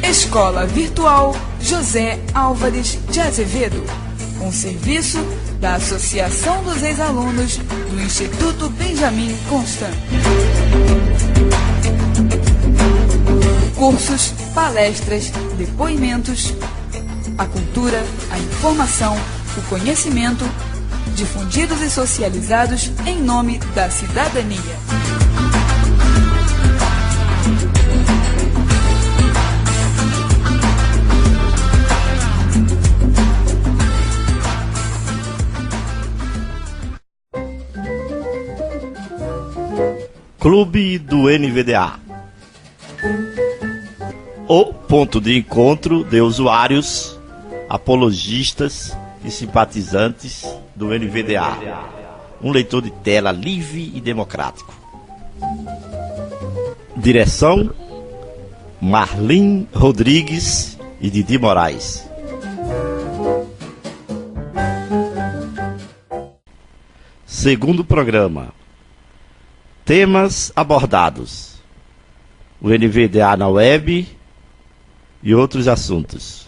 Escola Virtual José Álvares de Azevedo, um serviço da Associação dos Ex-Alunos do Instituto Benjamin Constant. Cursos, palestras, depoimentos, a cultura, a informação, o conhecimento, difundidos e socializados em nome da cidadania. Clube do NVDA, o ponto de encontro de usuários, apologistas e simpatizantes do NVDA, um leitor de tela livre e democrático. Direção: Marlin Rodrigues e Didi Moraes. Segundo programa: temas abordados: o NVDA na web e outros assuntos.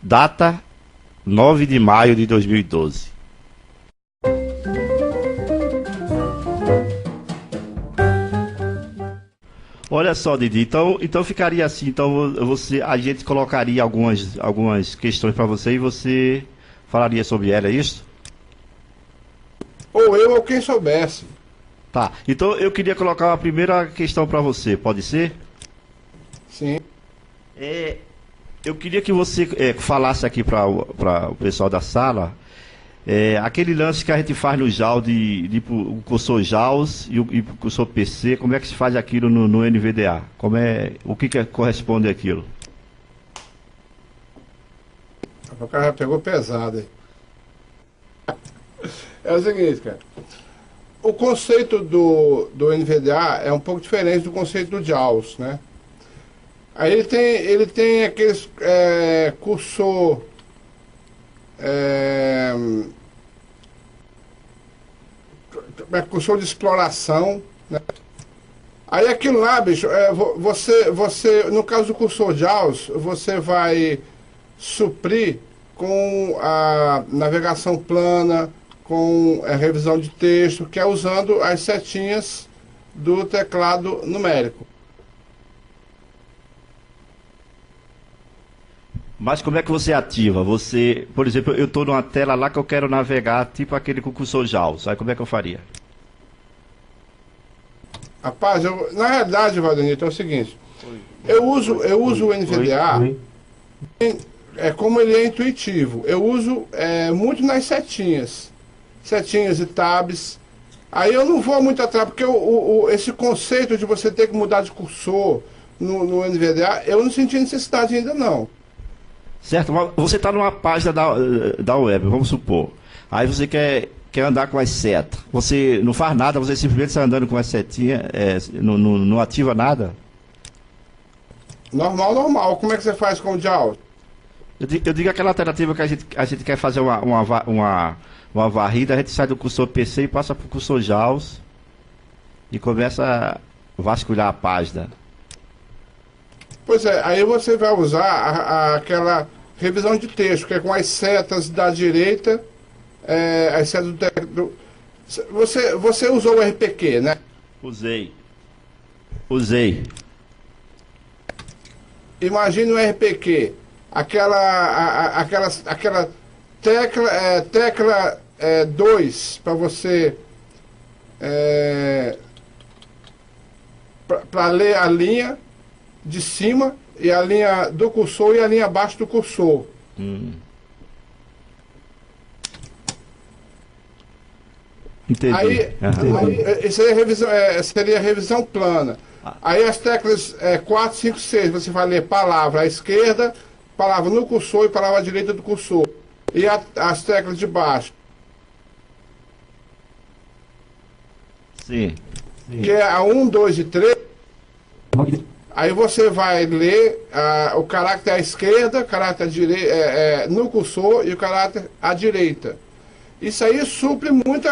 Data: 9 de maio de 2012. Olha só, Didi, então ficaria assim, então a gente colocaria algumas questões para você e você falaria sobre ela, é isso? Ou eu ou quem soubesse. Tá, então eu queria colocar a primeira questão para você, pode ser? Sim. Eu queria que você falasse aqui para o pessoal da sala aquele lance que a gente faz no JAL o cursor JAWS e o cursor PC, como é que se faz aquilo no NVDA? O que corresponde àquilo? O cara já pegou pesado aí. É o seguinte, cara. O conceito do NVDA é um pouco diferente do conceito do JAWS, né? Aí ele tem aqueles cursor cursor de exploração, né? Aí aquilo lá, bicho, você no caso do cursor JAWS, você vai suprir com a navegação plana, com a revisão de texto, que é usando as setinhas do teclado numérico. Mas como é que você ativa? Por exemplo, eu estou numa tela lá que eu quero navegar, tipo aquele com o cursor JAWS. Aí como é que eu faria? Rapaz, na realidade, Valdenito, é o seguinte. Eu uso o NVDA, como ele é intuitivo. Eu uso muito nas setinhas e tabs. Aí eu não vou muito atrás, porque esse conceito de você ter que mudar de cursor no NVDA, eu não senti necessidade ainda não. Certo, mas você está numa página da web, vamos supor. Aí você quer andar com as setas. Você não faz nada, você simplesmente está andando com as setinhas, não ativa nada? Normal. Como é que você faz com o JAWS? Eu digo aquela alternativa que a gente quer fazer uma varrida, a gente sai do cursor PC e passa para o cursor JAWS e começa a vasculhar a página. Pois é, aí você vai usar aquela revisão de texto, que é com as setas da direita, as setas do... Você usou o RPQ, né? Usei. Imagine o RPQ, aquela tecla 2 para você para ler a linha de cima e a linha do cursor e a linha abaixo do cursor. Entendi. Aí isso aí seria revisão plana. Aí as teclas 4, 5, 6, você vai ler palavra à esquerda, palavra no cursor e palavra à direita do cursor. E as teclas de baixo. Sim. Que é a 1, 2 e 3. Aí você vai ler o caráter à esquerda, caráter à direita, no cursor e o caráter à direita. Isso aí supre muito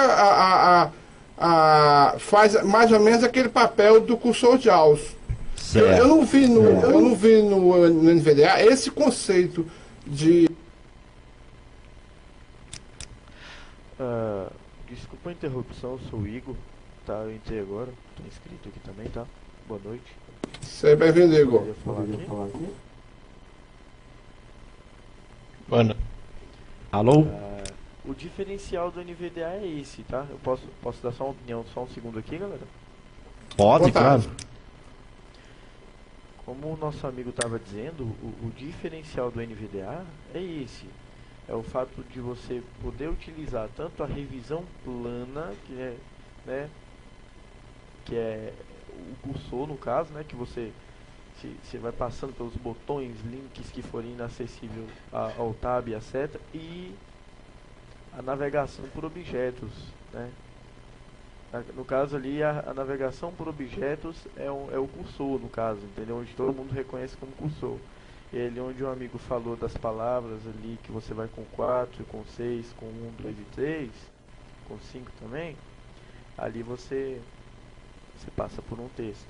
faz mais ou menos aquele papel do cursor JAWS. Eu não vi no NVDA esse conceito de... Desculpa a interrupção, eu sou o Igor, tá? Eu entrei agora, tô inscrito aqui também, tá? Boa noite. Seja bem-vindo, Igor. Falar aqui. Mano. Alô? O diferencial do NVDA é esse, tá? Eu posso dar só uma opinião, só um segundo aqui, galera? Pode, claro. Como o nosso amigo estava dizendo, o diferencial do NVDA é esse. É o fato de você poder utilizar tanto a revisão plana, que é o cursor no caso, né, que você vai passando pelos botões, links que forem inacessíveis ao tab e a seta, e a navegação por objetos, né? No caso ali, a navegação por objetos é o cursor, no caso, entendeu? Onde todo mundo reconhece como cursor. E ali onde o amigo falou das palavras ali, que você vai com 4, com 6, com 1, 2 e 3, com 5 também, ali você passa por um texto.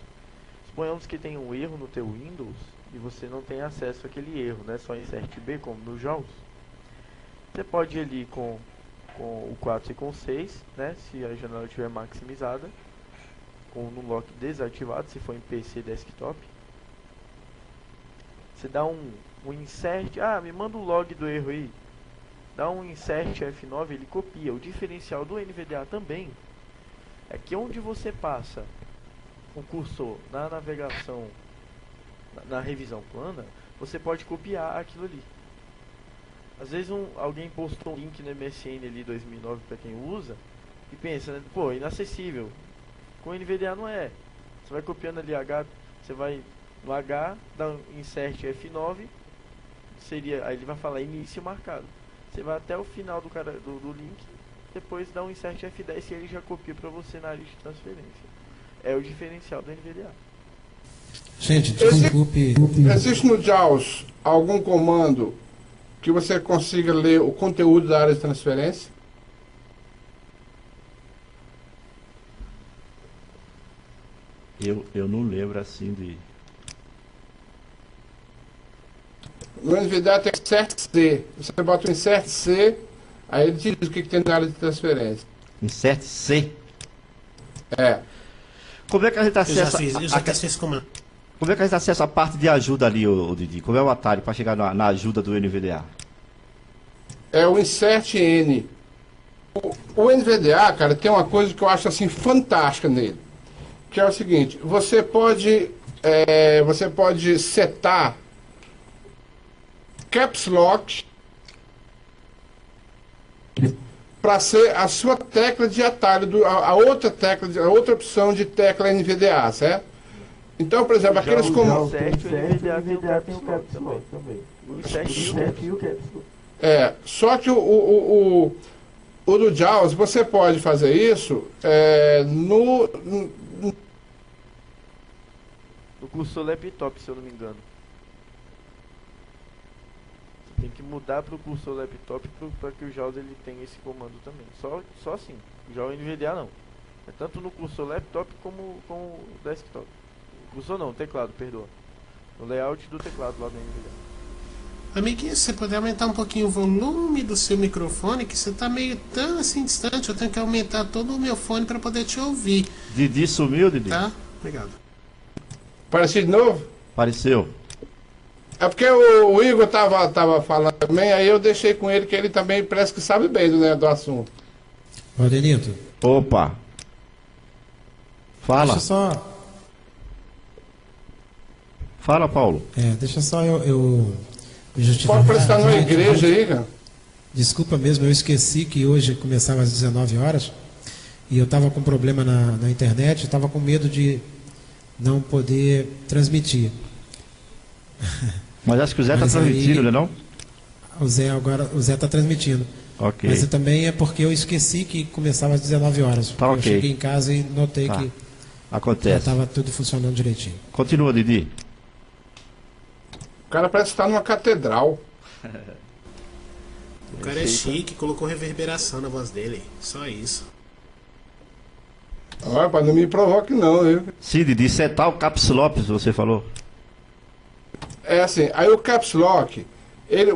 Suponhamos que tem um erro no teu Windows e você não tem acesso àquele erro, né? Só insert B, como no JAWS. Você pode ir ali com o 4 e com o 6, né? Se a janela estiver maximizada, com o Nulock desativado, se for em PC desktop. Você dá um insert, me manda o log do erro aí. Dá um insert F9, ele copia. O diferencial do NVDA também é que onde você passa o cursor na navegação, na revisão plana, você pode copiar aquilo ali. Às vezes alguém postou um link no MSN ali 2009 para quem usa e pensa, né, pô, inacessível. Com o NVDA não é. Você vai copiando ali você vai no H, dá um insert F9, aí ele vai falar início marcado. Você vai até o final do link, depois dá um insert F10 e ele já copia para você na área de transferência. É o diferencial do NVDA. Gente, desculpe. Existe no JAWS algum comando que você consiga ler o conteúdo da área de transferência? Eu não lembro assim de... No NVDA tem insert C. Você bota o insert C, aí ele te diz o que tem na área de transferência. Insert C? É. Como é que a gente acessa... Eu já fiz esse comando. Como é que a gente acessa a parte de ajuda ali, Didi? Como é o atalho para chegar na ajuda do NVDA? É o insert N. O NVDA, cara, tem uma coisa que eu acho assim fantástica nele, que é o seguinte: você pode setar caps lock para ser a sua tecla de atalho, a outra opção de tecla NVDA, certo? Então, por exemplo, aqueles comandos. Só que o do JAWS, você pode fazer isso no cursor laptop, se eu não me engano. Você tem que mudar para o cursor laptop para que o JAWS ele tenha esse comando também. Só assim. Já o NVDA não. É tanto no cursor laptop como o desktop. Cursor não, teclado, perdoa. O layout do teclado lá do NVDA. Amiguinho, se você puder aumentar um pouquinho o volume do seu microfone, que você está meio tão assim distante, eu tenho que aumentar todo o meu fone para poder te ouvir. Didi sumiu, Didi? Tá? Obrigado. Apareceu de novo? Apareceu. É porque o Igor tava falando também, aí eu deixei com ele, que ele também parece que sabe bem do assunto. Valdenito. Opa. Fala. Deixa só... Fala, Paulo. Deixa só eu justificar. Pode prestar numa igreja aí, cara. Desculpa mesmo, eu esqueci que hoje começava às 19 horas e eu estava com problema na internet, estava com medo de não poder transmitir. Mas acho que o Zé está transmitindo, não? O Zé está transmitindo. Ok. Mas também é porque eu esqueci que começava às 19 horas. Tá, eu ok. cheguei em casa e notei que Acontece. estava tudo funcionando direitinho. Continua, Didi. cara parece estar numa catedral. O cara é chique, colocou reverberação na voz dele. Só isso. Olha, rapaz, não me provoque não, viu? Cid, de setar o Caps Lock, você falou. É assim, aí o Caps Lock,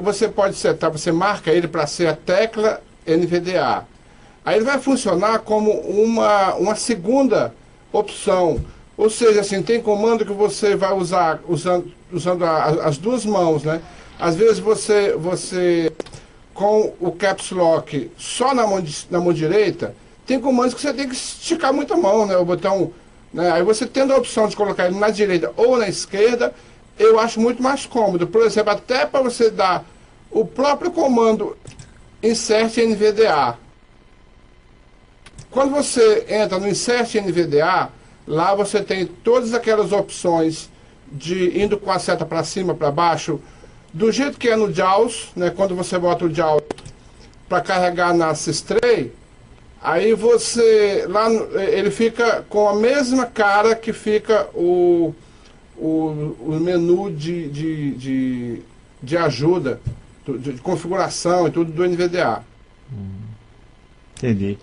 você pode setar, você marca ele para ser a tecla NVDA. Aí ele vai funcionar como uma segunda opção. Ou seja, assim, tem comando que você vai usar usando as duas mãos, né? Às vezes você com o Caps Lock só na mão direita, tem comandos que você tem que esticar muito a mão, né? O botão, né? Aí você tendo a opção de colocar ele na direita ou na esquerda, eu acho muito mais cômodo. Por exemplo, até para você dar o próprio comando Insert NVDA. Quando você entra no Insert NVDA, lá você tem todas aquelas opções de indo com a seta para cima, para baixo, do jeito que é no JAWS, né? Quando você bota o JAWS para carregar na Systray, aí você lá ele fica com a mesma cara que fica o menu de ajuda, de configuração e tudo do NVDA. Entendi.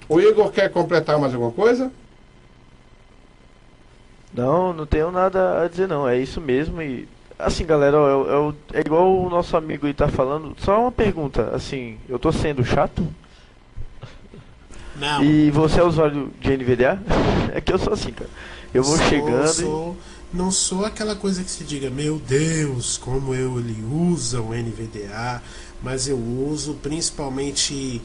O Igor quer completar mais alguma coisa? Não tenho nada a dizer não, é isso mesmo. E assim, galera, ó, é igual o nosso amigo aí tá falando. Só uma pergunta, assim, eu tô sendo chato? Não. E você é usuário de NVDA? É que eu sou assim, cara. Eu vou chegando Não sou aquela coisa que se diga, meu Deus, como ele usa o NVDA, mas eu uso principalmente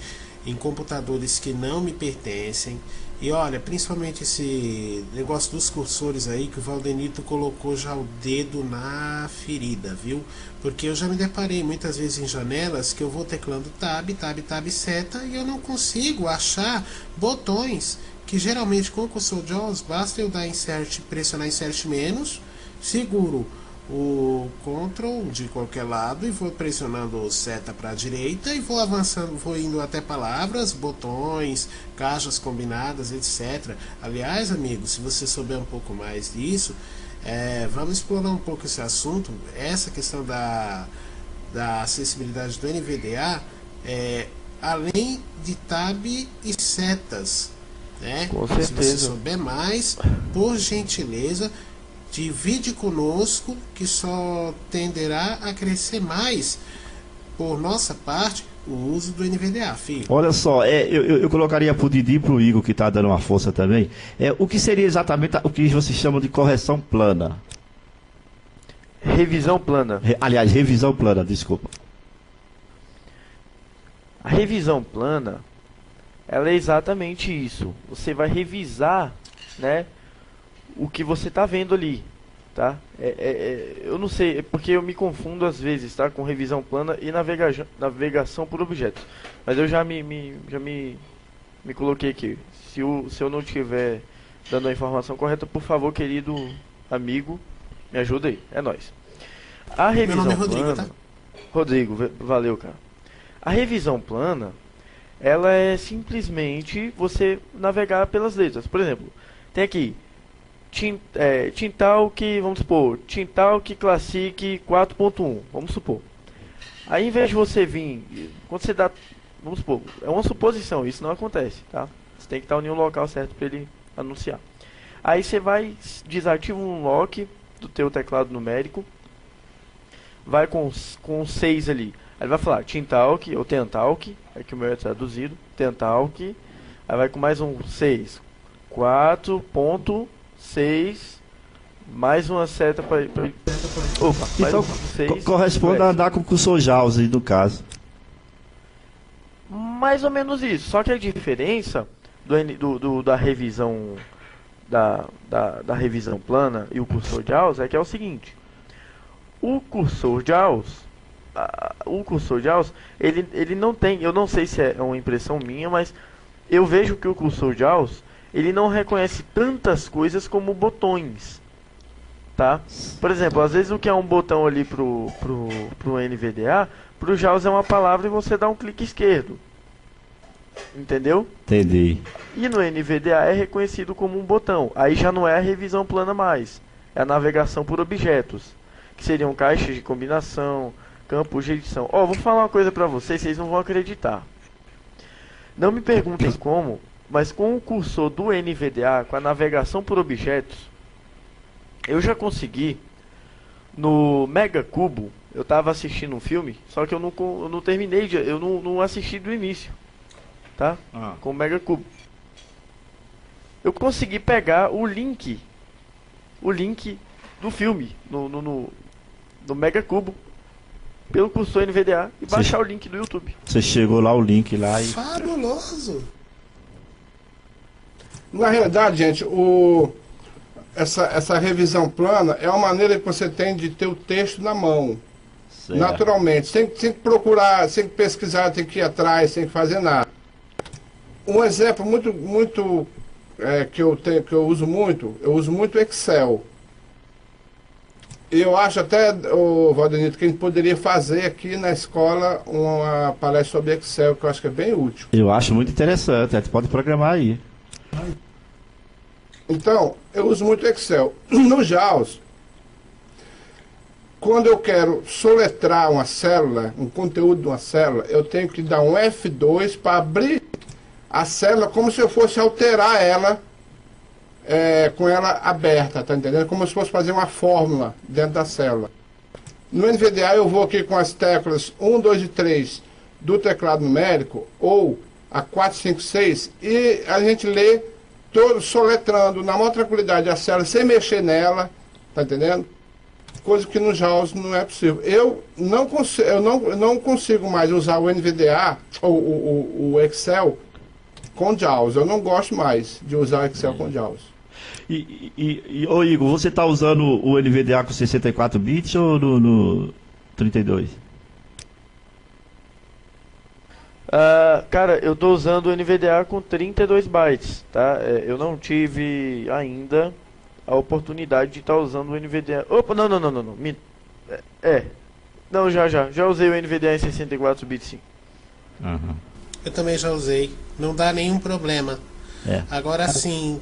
em computadores que não me pertencem. E olha, principalmente esse negócio dos cursores aí, que o Valdenito colocou já o dedo na ferida, viu? Porque eu já me deparei muitas vezes em janelas que eu vou teclando tab, seta, e eu não consigo achar botões, que geralmente com o cursor JAWS basta eu dar insert, pressionar insert menos, seguro o Ctrl de qualquer lado e vou pressionando seta para a direita e vou avançando, vou indo até palavras, botões, caixas combinadas, etc. Aliás, amigos, se você souber um pouco mais disso, vamos explorar um pouco esse assunto. Essa questão da acessibilidade do NVDA, além de tab e setas, né? Com Se você certeza. souber mais, por gentileza, divide conosco, que só tenderá a crescer mais, por nossa parte, o uso do NVDA, filho. Olha só, eu colocaria pro Didi e pro Igor, que tá dando uma força também. O que seria exatamente o que vocês chamam de correção plana? revisão plana. Aliás, revisão plana, desculpa. A revisão plana, ela é exatamente isso. Você vai revisar, né, o que você está vendo ali, tá? Eu não sei, é porque eu me confundo às vezes, tá, com revisão plana e navegação por objetos. Mas eu já me coloquei aqui. Se eu não estiver dando a informação correta, por favor, querido amigo, me ajuda aí. É nóis. A revisão Meu nome é Rodrigo, plana, tá? Rodrigo, valeu, cara. A revisão plana, ela é simplesmente você navegar pelas letras. Por exemplo, tem aqui Tintalk, vamos supor, Tintalk Classic 4.1, vamos supor. Aí, em vez de você vir, quando você dá, vamos supor, é uma suposição, isso não acontece, tá? Você tem que estar em um local certo para ele anunciar. Aí você vai, desativa um lock do teu teclado numérico, vai com 6 ali. Aí ele vai falar Tintalk ou Tentalk, é que o meu é traduzido, Tentalk. Aí vai com mais um 6, 4.6, mais uma seta para opa, mais Então, um 6. corresponde a andar com o cursor JAWS, no caso. Mais ou menos isso, só que a diferença da revisão da revisão plana e o cursor JAWS é que é o seguinte: o cursor JAWS, ele não tem, eu não sei se é uma impressão minha, mas eu vejo que o cursor JAWS, ele não reconhece tantas coisas como botões, tá? Por exemplo, às vezes o que é um botão ali pro NVDA, pro JAWS é uma palavra e você dá um clique esquerdo, entendeu? Entendi. E no NVDA é reconhecido como um botão. Aí já não é a revisão plana mais, é a navegação por objetos. que seriam caixas de combinação, campos de edição. Ó, vou falar uma coisa pra vocês, vocês não vão acreditar. Não me perguntem como, mas com o cursor do NVDA, com a navegação por objetos, eu já consegui, no Mega Cubo, eu tava assistindo um filme, só que eu não terminei, eu não assisti do início, tá? Com o Mega Cubo. Eu consegui pegar o link do filme no Mega Cubo pelo cursor NVDA e baixar o link do YouTube. Você chegou lá, o link lá e... Fabuloso! Na realidade, gente, essa revisão plana é uma maneira que você tem de ter o texto na mão. Certo. Naturalmente. Sem que procurar, sem que pesquisar, sem que ir atrás, sem que fazer nada. Um exemplo muito que eu uso muito Excel. Eu acho até, Valdenito, que a gente poderia fazer aqui na escola uma palestra sobre Excel, que eu acho que é bem útil. Eu acho muito interessante, a gente pode programar aí. Então, eu uso muito Excel. No JAWS, quando eu quero soletrar uma célula, um conteúdo de uma célula, eu tenho que dar um F2 para abrir a célula como se eu fosse alterar ela com ela aberta, tá entendendo? Como se fosse fazer uma fórmula dentro da célula. No NVDA eu vou aqui com as teclas 1, 2 e 3 do teclado numérico, ou a 4, 5, 6, e a gente lê todo soletrando na maior tranquilidade a célula, sem mexer nela, tá entendendo? Coisa que no JAWS não é possível. Eu não consigo mais usar o NVDA, ou o Excel, com JAWS. Eu não gosto mais de usar o Excel com JAWS. Ô Igor, você está usando o NVDA com 64 bits ou no 32? Cara, eu estou usando o NVDA com 32 bytes, tá? Eu não tive ainda a oportunidade de estar usando o NVDA. Opa, não. Não, já usei o NVDA em 64 bits, sim. Uhum. Eu também já usei. Não dá nenhum problema. Agora sim,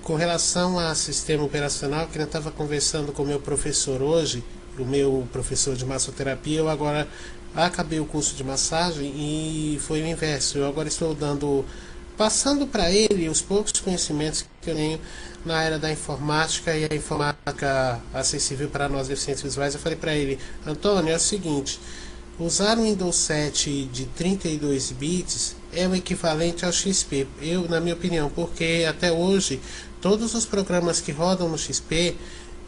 com relação a sistema operacional, que eu estava conversando com o meu professor hoje, o meu professor de massoterapia, eu agora acabei o curso de massagem e foi o inverso. Eu agora estou passando para ele os poucos conhecimentos que eu tenho na área da informática e a informática acessível para nós deficientes visuais. Eu falei para ele: Antônio, é o seguinte, usar um Windows 7 de 32 bits é o equivalente ao XP, na minha opinião, porque até hoje todos os programas que rodam no XP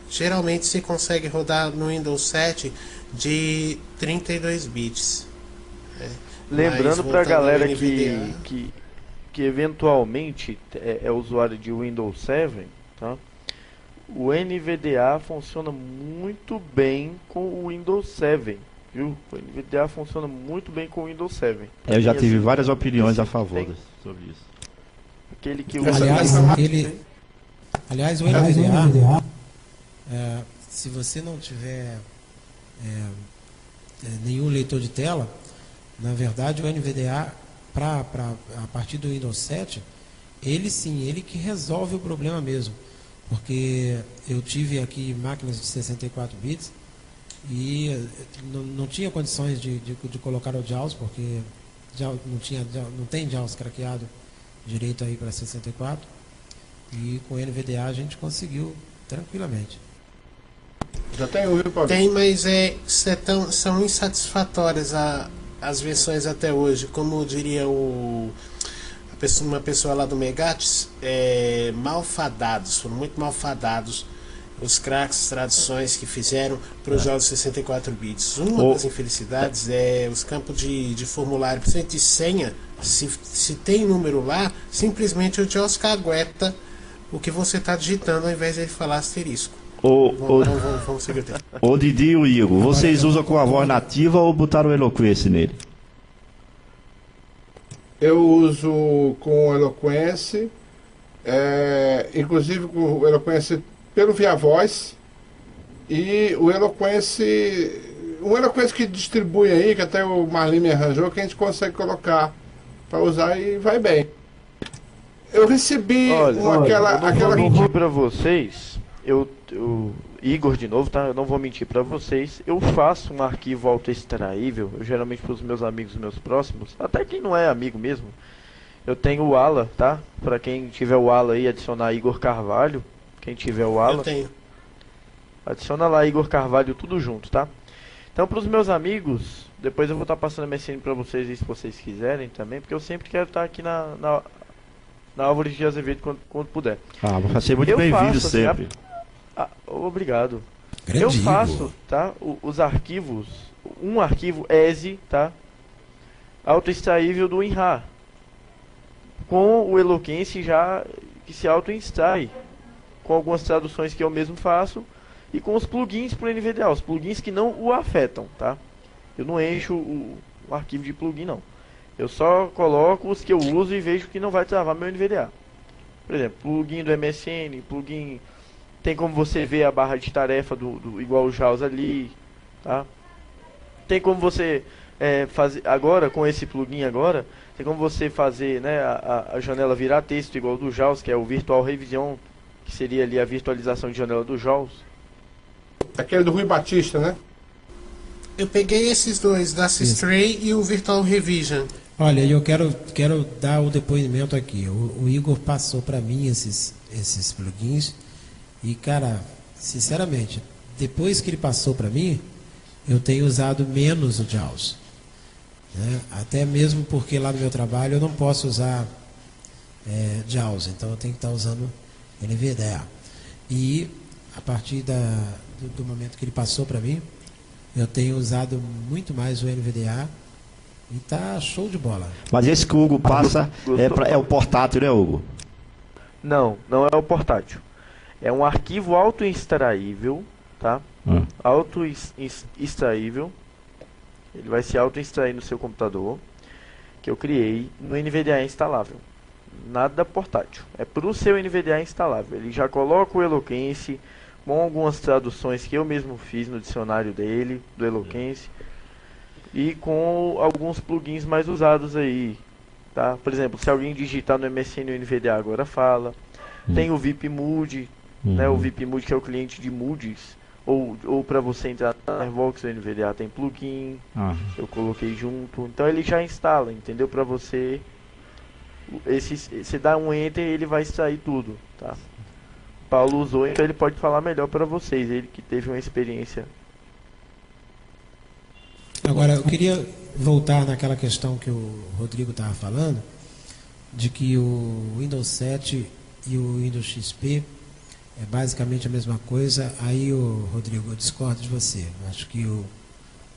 geralmente se consegue rodar no Windows 7 de 32 bits. Lembrando para a galera que eventualmente é usuário de Windows 7, tá? O NVDA funciona muito bem com o Windows 7, viu? O NVDA funciona muito bem com o Windows 7. Eu já tive várias opiniões a favor sobre isso. Aquele que Aliás, o NVDA, se você não tiver nenhum leitor de tela, na verdade o NVDA, a partir do Windows 7, ele que resolve o problema mesmo. Porque eu tive aqui máquinas de 64 bits e não tinha condições de colocar o JAWS, porque não tem JAWS craqueado direito aí para 64. E com o NVDA a gente conseguiu tranquilamente. Já tem o Paulo? Tem, mas são insatisfatórias as versões até hoje. Como diria uma pessoa lá do Megates, malfadados, foram muito malfadados os cracks, traduções que fizeram para os jogos 64 bits. Uma das infelicidades é os campos de formulário, principalmente de senha. Se tem número lá, simplesmente o JAWS cagueta o que você está digitando ao invés de ele falar asterisco. Vamos seguir o tempo. Ô Didi e o Igor, vocês usam com a voz nativa ou botaram o Eloquence nele? Eu uso com Eloquence, inclusive com o Eloquence pelo via voz, e o Eloquence que distribui aí, que até o Marlin me arranjou, que a gente consegue colocar para usar e vai bem. Eu recebi aquela mentir para vocês, Igor de novo, tá? Eu não vou mentir para vocês. Eu faço um arquivo autoextraível, eu geralmente para os meus amigos, meus próximos, até quem não é amigo mesmo. Eu tenho o Ala, tá? Para quem tiver o Ala aí, adicionar Igor Carvalho. Quem tiver o Ala, Eu tenho. adiciona lá Igor Carvalho, tudo junto, tá? Então, para os meus amigos, depois eu vou estar passando a MSN para vocês, se vocês quiserem também, porque eu sempre quero estar aqui na Álvares de Azevedo quando puder. Ah, vai ser muito Eu bem-vindo faço, assim, sempre. Obrigado. Grande Eu Igor. faço, tá? Os arquivos, um arquivo ESE, tá? Autoextraível do WinRAR, com o Eloquence já que se auto-extrai, com algumas traduções que eu mesmo faço e com os plugins para o NVDA, os plugins que não o afetam, tá? Eu não encho o arquivo de plugin, não. Eu só coloco os que eu uso e vejo que não vai travar meu NVDA. Por exemplo, plugin do MSN, plugin... Tem como você ver a barra de tarefa igual o JAWS ali, tá? Tem como você fazer... Agora, com esse plugin agora, tem como você fazer, né, a janela virar texto igual do JAWS, que é o Virtual Revision, que seria ali a virtualização de janela do JAWS. Aquele do Rui Batista, né? Eu peguei esses dois, da Stray e o Virtual Revision. Olha, eu quero dar o depoimento aqui. O Igor passou para mim esses plugins e, cara, sinceramente, depois que ele passou para mim, eu tenho usado menos o JAWS, né? Até mesmo porque lá no meu trabalho eu não posso usar JAWS, então eu tenho que estar usando NVDA. E a partir do momento que ele passou para mim, eu tenho usado muito mais o NVDA e tá show de bola. Mas esse que o Hugo passa é o portátil, né, Hugo? Não é o portátil. É um arquivo auto-extraível, tá? Auto-extraível. Ele vai se auto-extrair no seu computador, que eu criei no NVDA instalável. Nada portátil. É para o seu NVDA instalável. Ele já coloca o Eloquence com algumas traduções que eu mesmo fiz no dicionário dele, do Eloquence, e com alguns plugins mais usados aí, tá? Por exemplo, se alguém digitar no MSN o NVDA agora fala. Tem o VIP Mood, né? O VIP Mood, que é o cliente de moods, ou para você entrar na Firefox, o NVDA tem plugin, eu coloquei junto, então ele já instala, entendeu? Para você, você dá um enter, ele vai extrair tudo, tá? O Paulo usou, então ele pode falar melhor para vocês, ele que teve uma experiência. Agora, eu queria voltar naquela questão que o Rodrigo estava falando, de que o Windows 7 e o Windows XP é basicamente a mesma coisa. Aí, Rodrigo, eu discordo de você. Eu acho que o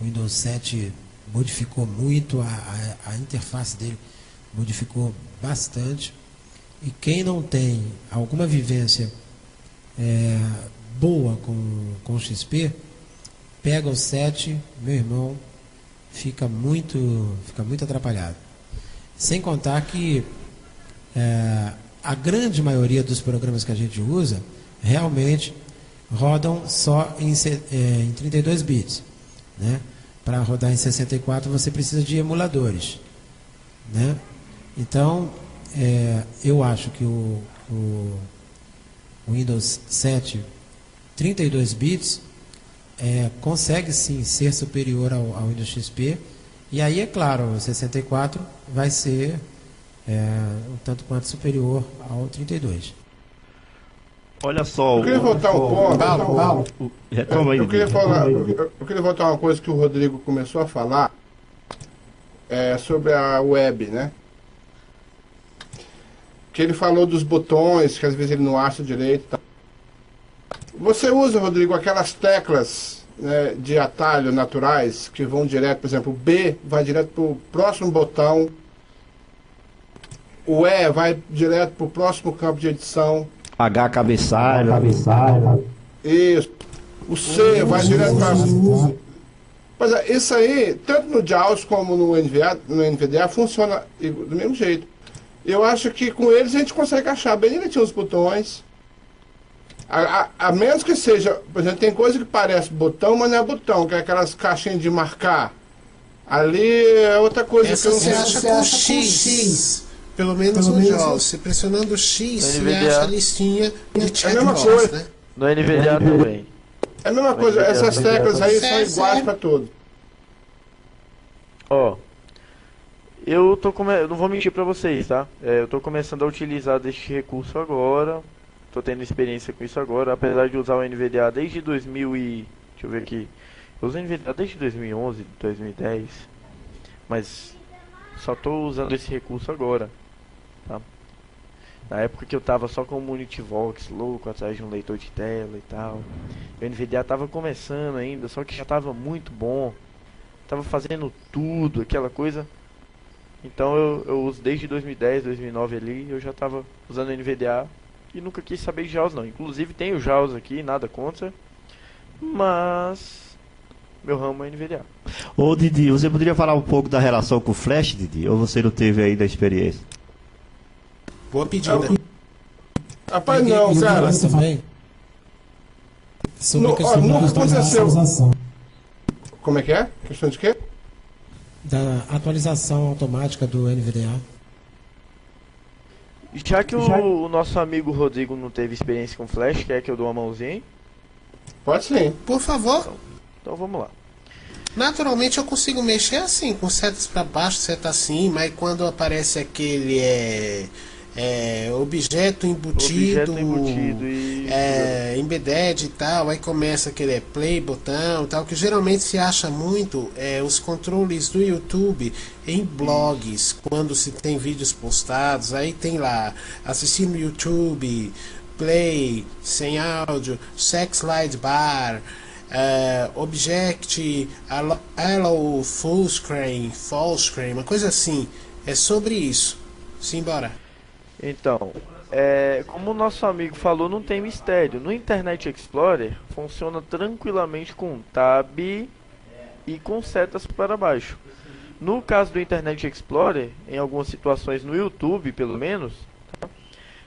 Windows 7 modificou muito, a interface dele modificou bastante. E quem não tem alguma vivência boa com o XP, pega o 7, meu irmão, fica muito atrapalhado. Sem contar que a grande maioria dos programas que a gente usa realmente rodam só em 32 bits, né? Para rodar em 64 você precisa de emuladores, né? Então, eu acho que o Windows 7 32 bits consegue sim ser superior ao Windows XP, e aí é claro, o 64 vai ser um tanto quanto superior ao 32. Olha só, Eu queria voltar um ponto. Eu queria voltar uma coisa que o Rodrigo começou a falar sobre a web, né? Que ele falou dos botões, que às vezes ele não acha direito. Tá? Você usa, Rodrigo, aquelas teclas, né, de atalho naturais que vão direto, por exemplo, o B vai direto para o próximo botão, o E vai direto para o próximo campo de edição. H cabeçalho. Isso. O C vai direto para... Pois é, isso aí, tanto no JAWS como no NVDA, funciona do mesmo jeito. Eu acho que com eles a gente consegue achar bem direitinho os botões. A menos que seja, por exemplo, tem coisa que parece botão, mas não é botão, que é aquelas caixinhas de marcar. Ali é outra coisa. Essa que você acha com X. Pelo menos no JAWS. Você pressionando o X, você acha a listinha de checkbox, né? No NVDA também. É a mesma coisa, essas teclas aí são iguais para todos. Ó, eu não vou mentir pra vocês, tá? Eu tô começando a utilizar deste recurso agora. Tô tendo experiência com isso agora, apesar de usar o NVDA desde 2000 e... Deixa eu ver aqui. Eu uso o NVDA desde 2011, 2010. Mas só tô usando esse recurso agora, tá? Na época que eu tava só com o Multivox louco, atrás de um leitor de tela e tal. O NVDA tava começando ainda, só que já tava muito bom. Tava fazendo tudo, aquela coisa. Então eu uso desde 2010, 2009 ali, eu já tava usando o NVDA e nunca quis saber de JAWS não. Inclusive tem o JAWS aqui, nada contra, mas meu ramo é NVDA. Ô Didi, você poderia falar um pouco da relação com o Flash, Didi? Ou você não teve ainda a experiência? Boa pedida. Rapaz, não, cara. Sobre a questão Nunca da aconteceu. atualização. Como é que é? Questão de quê? Da atualização automática do NVDA. Já que o nosso amigo Rodrigo não teve experiência com Flash, quer que eu dou uma mãozinha aí? Pode sim. Por favor. Então vamos lá. Naturalmente eu consigo mexer assim, com setas para baixo, seta acima, aí quando aparece aquele objeto embutido, e... embedded e tal, aí começa aquele play botão e tal, que geralmente se acha muito os controles do YouTube em blogs, quando se tem vídeos postados, aí tem lá, assistir no YouTube, play, sem áudio, sex slide bar, object, allow full screen, uma coisa assim, é sobre isso. Simbora. Então, como o nosso amigo falou, não tem mistério. No Internet Explorer funciona tranquilamente com Tab e com setas para baixo. No caso do Internet Explorer, em algumas situações no YouTube, pelo menos, tá?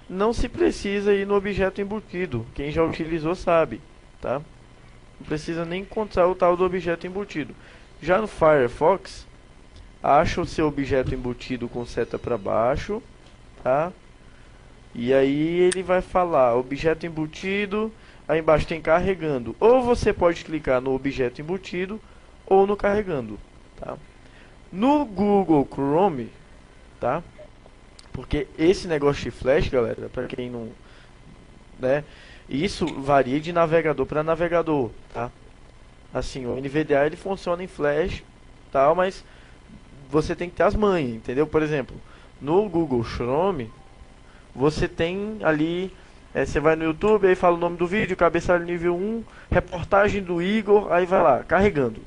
Não se precisa ir no objeto embutido. Quem já utilizou sabe, tá? Não precisa nem encontrar o tal do objeto embutido. Já no Firefox, acha o seu objeto embutido com seta para baixo, tá? E aí ele vai falar objeto embutido, aí embaixo tem carregando. Ou você pode clicar no objeto embutido ou no carregando, tá? No Google Chrome, tá? Porque esse negócio de Flash, galera, para quem não, né? Isso varia de navegador para navegador, tá? Assim, o NVDA ele funciona em Flash, tal, mas você tem que ter as manhas, entendeu? Por exemplo, no Google Chrome, você tem ali, você vai no YouTube, aí fala o nome do vídeo, cabeçalho nível 1, reportagem do Igor, aí vai lá, carregando.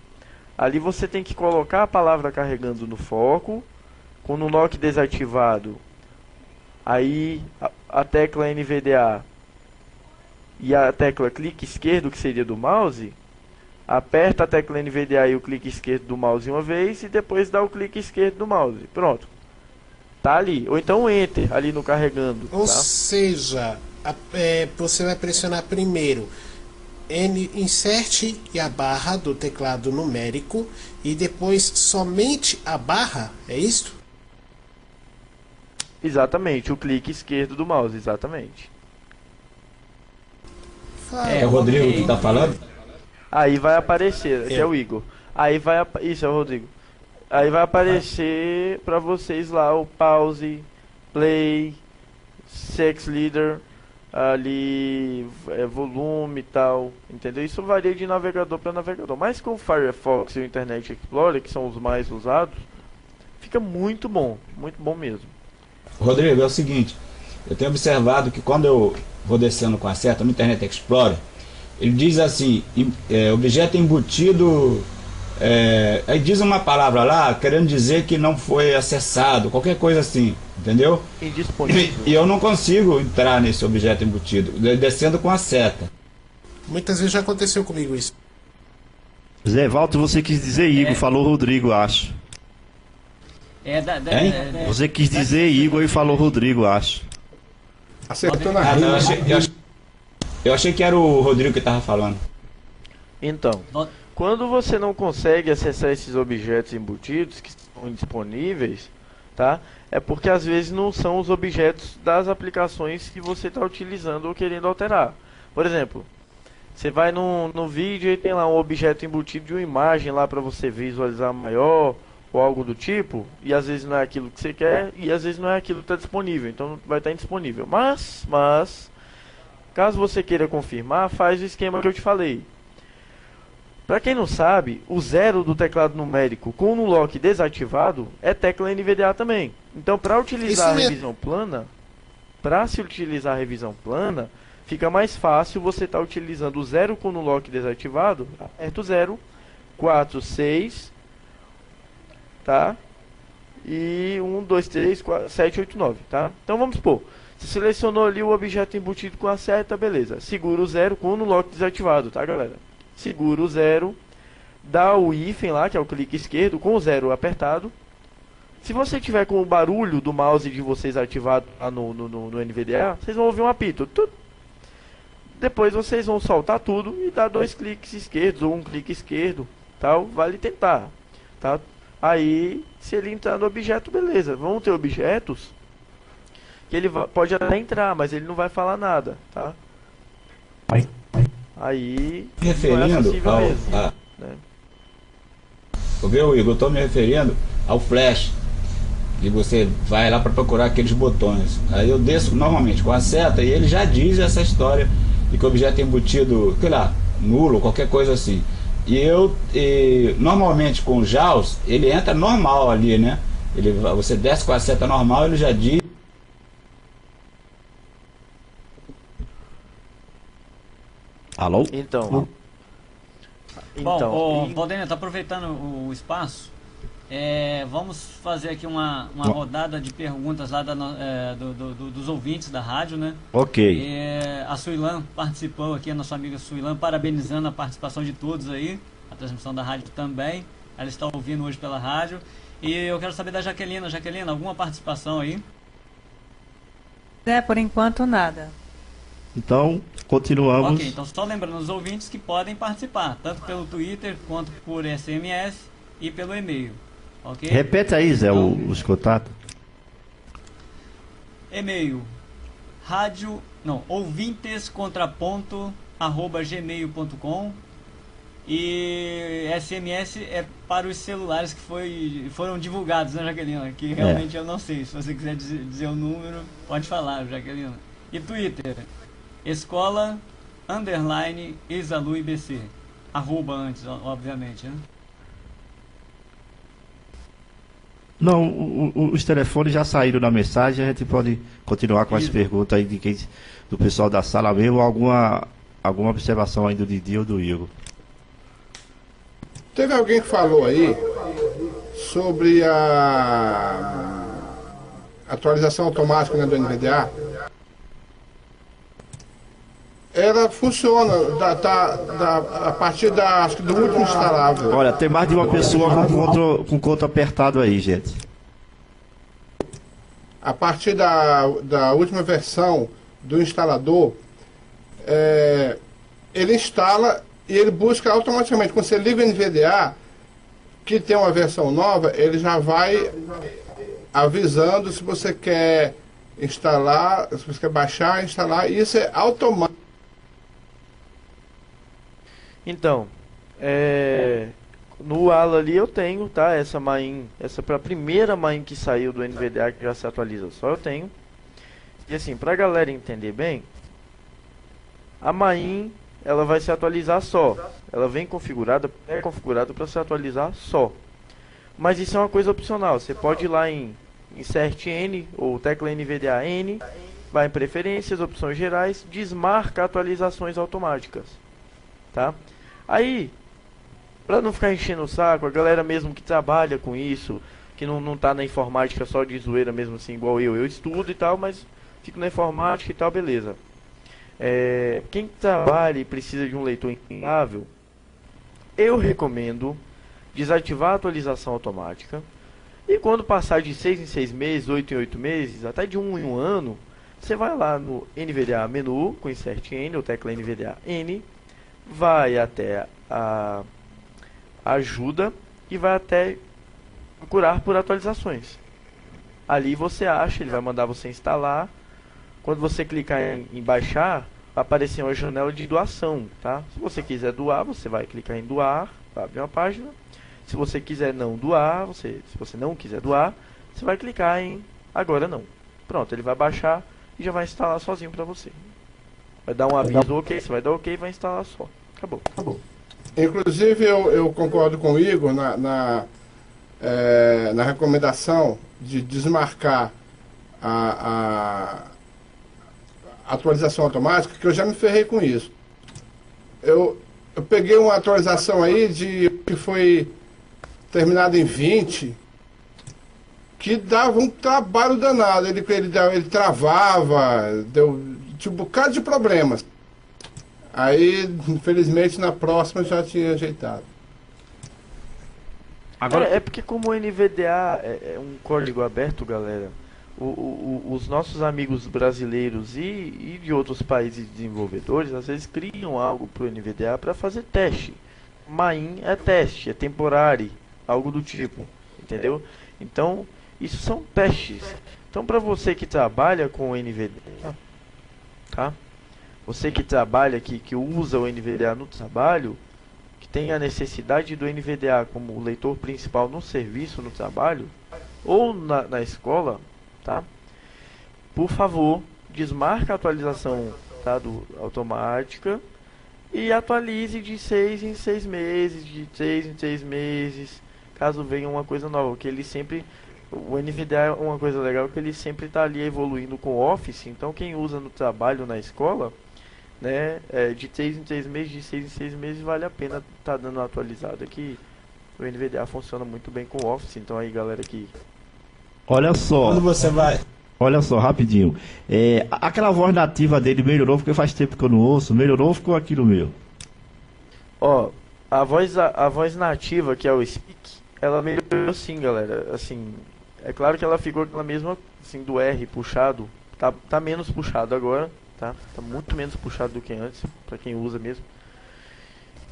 Ali você tem que colocar a palavra carregando no foco, com o NOC desativado, aí a tecla NVDA e a tecla clique esquerdo, que seria do mouse, aperta a tecla NVDA e o clique esquerdo do mouse uma vez, e depois dá o clique esquerdo do mouse, pronto. Tá ali, ou então Enter ali no carregando. Ou tá? seja, você vai pressionar primeiro insert e a barra do teclado numérico e depois somente a barra, é isso? Exatamente, o clique esquerdo do mouse, exatamente. É o Rodrigo que tá falando? Aí vai aparecer, que é o Igor. Aí vai, isso é o Rodrigo. Aí vai aparecer pra vocês lá o pause, play, sex leader, ali volume e tal, entendeu? Isso varia de navegador para navegador. Mas com o Firefox e o Internet Explorer, que são os mais usados, fica muito bom mesmo. Rodrigo, é o seguinte, eu tenho observado que quando eu vou descendo com a seta no Internet Explorer, ele diz assim, objeto embutido, aí diz uma palavra lá, querendo dizer que não foi acessado, qualquer coisa assim, entendeu? Indisponível. E eu não consigo entrar nesse objeto embutido, descendo com a seta. Muitas vezes já aconteceu comigo isso. Zé Walter, você quis dizer Igor, falou Rodrigo, acho. Você quis dizer Igor e falou Rodrigo, acho. Acertou na rima. Eu achei que era o Rodrigo que estava falando. Então, quando você não consegue acessar esses objetos embutidos que estão disponíveis, tá? É porque às vezes não são os objetos das aplicações que você está utilizando ou querendo alterar. Por exemplo, Você vai no vídeo e tem lá um objeto embutido de uma imagem lá para você visualizar maior ou algo do tipo, e às vezes não é aquilo que você quer e às vezes não é aquilo que está disponível, então vai estar indisponível. Mas, caso você queira confirmar, faz o esquema que eu te falei. Para quem não sabe, o 0 do teclado numérico com o Nulock desativado é tecla NVDA também. Então, para utilizar a revisão plana, fica mais fácil você estar utilizando o 0 com o Nulock desativado, aperta o 0, 4, 6, tá? E 1, 2, 3, 4, 7, 8, 9, tá? Então vamos supor, você selecionou ali o objeto embutido com a seta, beleza. Segura o 0 com o Nulock desativado, tá, galera? Segura o 0, dá o hífen lá, que é o clique esquerdo, com o 0 apertado. Se você tiver com o barulho do mouse de vocês ativado lá no NVDA, vocês vão ouvir um apito. Depois vocês vão soltar tudo e dar 2 cliques esquerdos ou um clique esquerdo, tal, vale tentar, tá? Aí, se ele entrar no objeto, beleza. Vão ter objetos que ele pode até entrar, mas ele não vai falar nada, tá? Aí, referindo não é mesmo, né? Viu, Igor? Eu estou me referindo ao flash. E você vai lá para procurar aqueles botões. Aí eu desço normalmente com a seta e ele já diz essa história de que o objeto é embutido, sei lá, nulo, qualquer coisa assim. E normalmente com o JAWS, ele entra normal ali, né? Você desce com a seta normal, ele já diz. Alô? Então. Bom, Valdênio, tá aproveitando o espaço. Vamos fazer aqui uma rodada de perguntas lá dos ouvintes da rádio, né? Ok. A Suilan participou aqui, a nossa amiga Suilan, parabenizando a participação de todos aí, a transmissão da rádio também. Ela está ouvindo hoje pela rádio. E eu quero saber da Jaquelina. Jaquelina, alguma participação aí? Por enquanto nada. Então, continuamos. Ok, então só lembrando os ouvintes que podem participar, tanto pelo Twitter quanto por SMS e pelo e-mail. Okay? Repete aí, Zé, então, os contatos. E-mail ouvintescontraponto@gmail.com e SMS é para os celulares que foram divulgados, né, Jaquelina? Que realmente eu não sei. Se você quiser dizer o número, pode falar, Jaquelina. E Twitter, escola_IsaluIBC. Arroba antes, obviamente, né? Não, os telefones já saíram na mensagem, a gente pode continuar com as perguntas aí do pessoal da sala mesmo, alguma observação aí do Didi ou do Igor. Teve alguém que falou aí sobre a atualização automática, né, do NVDA. Ela funciona a partir acho que do último instalável. Olha, tem mais de uma pessoa com conta apertado aí, gente. A partir da última versão do instalador, ele instala e ele busca automaticamente. Quando você liga o NVDA, que tem uma versão nova, ele já vai avisando se você quer instalar, se você quer baixar, instalar, e isso é automático. Então, no ALA ali eu tenho, tá? Essa para a primeira main que saiu do NVDA, que já se atualiza, só eu tenho. E assim, pra galera entender bem, a main, ela vai se atualizar só. Ela vem configurada, configurada para se atualizar só. Mas isso é uma coisa opcional. Você pode ir lá em Insert N ou tecla NVDA N, vai em Preferências, Opções Gerais, desmarca atualizações automáticas, tá? Aí, para não ficar enchendo o saco, a galera mesmo que trabalha com isso, que não tá na informática só de zoeira mesmo assim, igual eu estudo e tal, mas fico na informática e tal, beleza. Quem trabalha e precisa de um leitor inclinável, eu recomendo desativar a atualização automática, e quando passar de 6 em 6 meses, 8 em 8 meses, até de 1 em 1 ano, você vai lá no NVDA menu, com Insert N, ou tecla NVDA N, vai até a ajuda e vai até procurar por atualizações. Ali você acha, ele vai mandar você instalar. Quando você clicar em baixar, aparecer uma janela de doação, tá? Se você quiser doar, você vai clicar em doar, vai abrir uma página. Se você quiser não doar, se você não quiser doar, você vai clicar em agora não. Pronto, ele vai baixar e já vai instalar sozinho para você. Vai dar um aviso ok, você vai dar ok e vai instalar só. Acabou. Inclusive eu concordo com o Igor na recomendação de desmarcar a atualização automática, que eu já me ferrei com isso. Eu peguei uma atualização aí que foi terminada em 20, que dava um trabalho danado. Ele travava, deu tipo, um bocado de problemas. Aí, infelizmente, na próxima já tinha ajeitado. Agora é porque como o NVDA é um código aberto, galera, os nossos amigos brasileiros e de outros países desenvolvedores, às vezes criam algo para o NVDA para fazer teste. Main é teste, é temporário, algo do tipo, entendeu? Então, isso são testes. Então, para você que trabalha com o NVDA, tá? Você que trabalha, que usa o NVDA no trabalho, que tem a necessidade do NVDA como leitor principal no serviço, no trabalho, ou na escola, tá? Por favor, desmarca a atualização, tá, automática e atualize de 6 em 6 meses, de 3 em 3 meses, caso venha uma coisa nova, que ele sempre... O NVDA é uma coisa legal que ele sempre está ali evoluindo com o Office, então quem usa no trabalho, na escola, né, de 3 em 3 meses, de 6 em 6 meses, vale a pena estar dando uma atualizada, que o NVDA funciona muito bem com o Office, então aí galera que... Olha só. Quando você vai... Olha só, rapidinho. Aquela voz nativa dele melhorou, porque faz tempo que eu não ouço. Melhorou ou ficou aquilo meu? Ó, a voz nativa, que é o Speak, ela melhorou sim, galera. Assim, é claro que ela ficou aquela mesma, assim, do R puxado. Tá menos puxado agora, tá? Tá muito menos puxado do que antes, pra quem usa mesmo.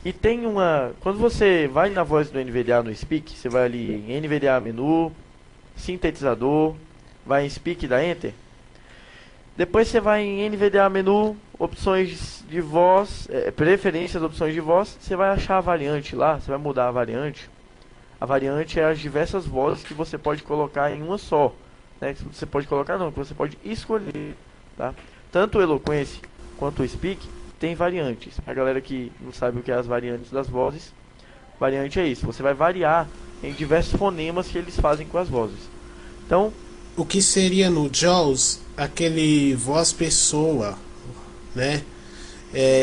E tem uma... Quando você vai na voz do NVDA no Speak, você vai ali em NVDA menu, sintetizador, vai em Speak e dá Enter. Depois você vai em NVDA menu, opções de voz, preferências, opções de voz. Você vai achar a variante lá, você vai mudar a variante. A variante é as diversas vozes que você pode colocar em uma só, né? Que você pode colocar não, que você pode escolher, tá? Tanto o Eloquence quanto o Speak tem variantes. A galera que não sabe o que é as variantes das vozes, variante é isso. Você vai variar em diversos fonemas que eles fazem com as vozes. Então, o que seria no JAWS aquele voz pessoa, né?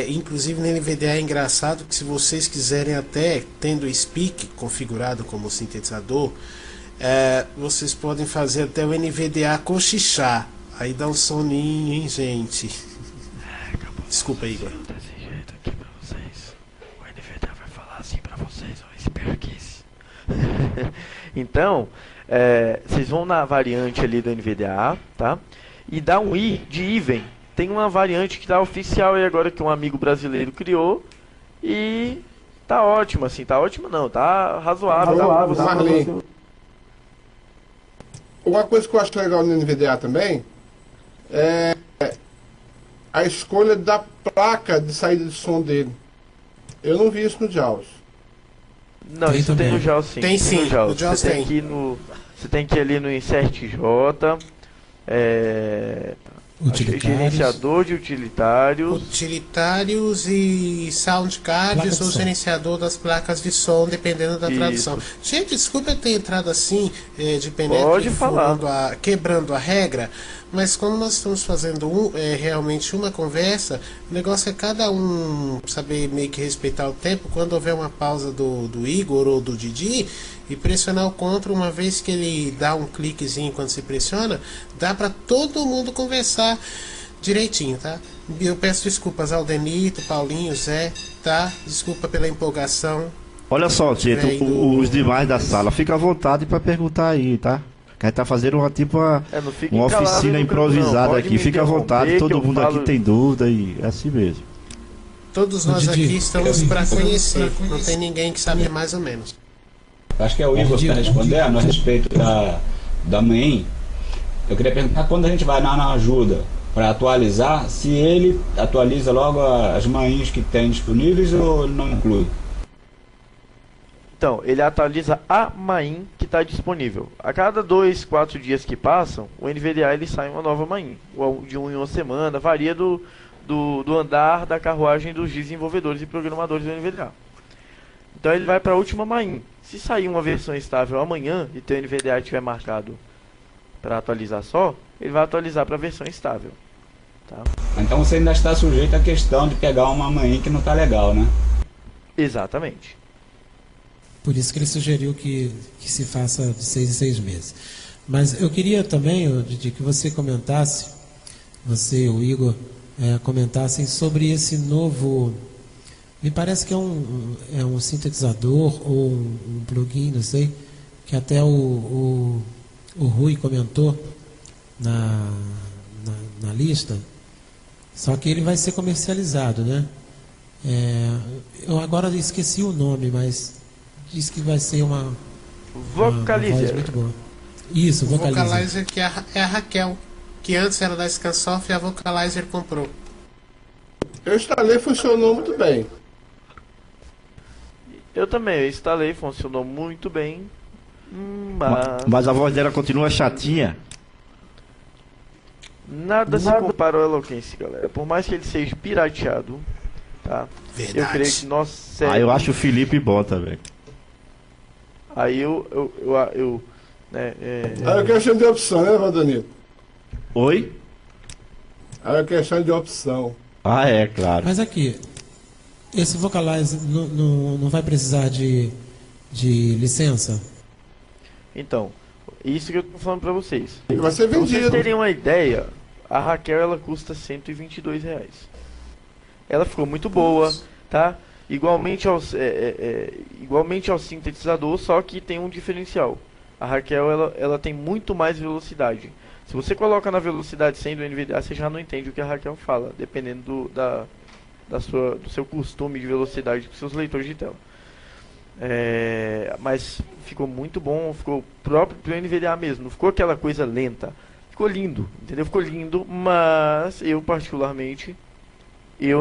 Inclusive no NVDA é engraçado que se vocês quiserem, até tendo o Speak configurado como sintetizador, vocês podem fazer até o NVDA cochichar. Aí dá um soninho, hein, gente? Desculpa, Igor. Desse jeito aqui pra vocês. O NVDA vai falar assim pra vocês, ó, espero que isso. Então, vocês vão na variante ali do NVDA, tá? E dá um I de even. Tem uma variante que tá oficial aí agora que um amigo brasileiro criou. E tá ótimo, assim. Tá ótimo não, tá razoável. Uma coisa que eu acho legal no NVDA também é a escolha da placa de saída de som dele. Eu não vi isso no JAWS. Não, Tem isso também. tem no JAWS sim. Tem sim, no JAWS. no JAWS Você tem. Você tem que ir ali no Insert J, gerenciador de utilitários. Utilitários e soundcards Placa de ou som. gerenciador das placas de som, dependendo da Isso. tradução. Gente, desculpa eu ter entrado assim, de penetra Pode e falar. quebrando a regra, mas como nós estamos fazendo realmente uma conversa, o negócio é cada um saber meio que respeitar o tempo. Quando houver uma pausa do Igor ou do Didi, e pressionar o CTRL, uma vez que ele dá um cliquezinho quando se pressiona, dá para todo mundo conversar direitinho, tá? Eu peço desculpas ao Denito, Paulinho, Zé, tá? Desculpa pela empolgação. Olha só, Tito, os demais da sala, fica à vontade para perguntar aí, tá? Que a gente tá fazendo uma Não fica uma calado oficina no canto, não. improvisada Pode aqui, me fica à vontade, interromper, todo que eu mundo falo- aqui tem dúvida e é assim mesmo. Todos nós Didi, aqui estamos para conhecer, não tem ninguém que sabe mais ou menos. Acho que é o Igor que está respondendo a respeito da main. Eu queria perguntar, quando a gente vai na ajuda, para atualizar, se ele atualiza logo as manhinhas que tem disponíveis ou ele não inclui? Então, ele atualiza a main que está disponível. A cada 2, 4 dias que passam, o NVDA ele sai uma nova main. De um em uma semana, varia do andar da carruagem dos desenvolvedores e programadores do NVDA. Então ele vai para a última main. Se sair uma versão estável amanhã e teu NVDA estiver marcado para atualizar só, ele vai atualizar para a versão estável. Tá? Então você ainda está sujeito à questão de pegar uma main que não está legal, né? Exatamente. Por isso que ele sugeriu que se faça de 6 em 6 meses. Mas eu queria também, Didi, que você comentasse, você e o Igor, comentassem sobre esse novo, me parece que é um sintetizador ou um plugin, não sei, que até o Rui comentou na lista, só que ele vai ser comercializado, né? Eu agora esqueci o nome, mas diz que vai ser uma voz muito boa. Isso, Vocalizer. Vocalizer, que é a Raquel, que antes era da Scansoft e a Vocalizer comprou. Eu instalei, funcionou muito bem. Eu também instalei, funcionou muito bem. Mas a voz dela continua chatinha. Nada se compara ao Eloquence, galera. Por mais que ele seja pirateado, tá? Verdade. Eu creio que nós... Eu acho o Felipe bom também. Aí Aí é questão de opção, né, Valdanito? Oi? Aí é questão de opção. Ah, é, claro. Mas aqui, esse Vocalizer não vai precisar de licença? Então, isso que eu tô falando pra vocês. Vai ser Pra vocês vendido. terem uma ideia, a Raquel ela custa R$122. Ela ficou muito boa, tá? Igualmente ao sintetizador, só que tem um diferencial. A Raquel ela tem muito mais velocidade. Se você coloca na velocidade 100 do NVDA, você já não entende o que a Raquel fala, dependendo do seu costume de velocidade com seus leitores de tela. Mas ficou muito bom, ficou próprio pro NVDA mesmo, não ficou aquela coisa lenta. Ficou lindo, entendeu? Ficou lindo, mas eu particularmente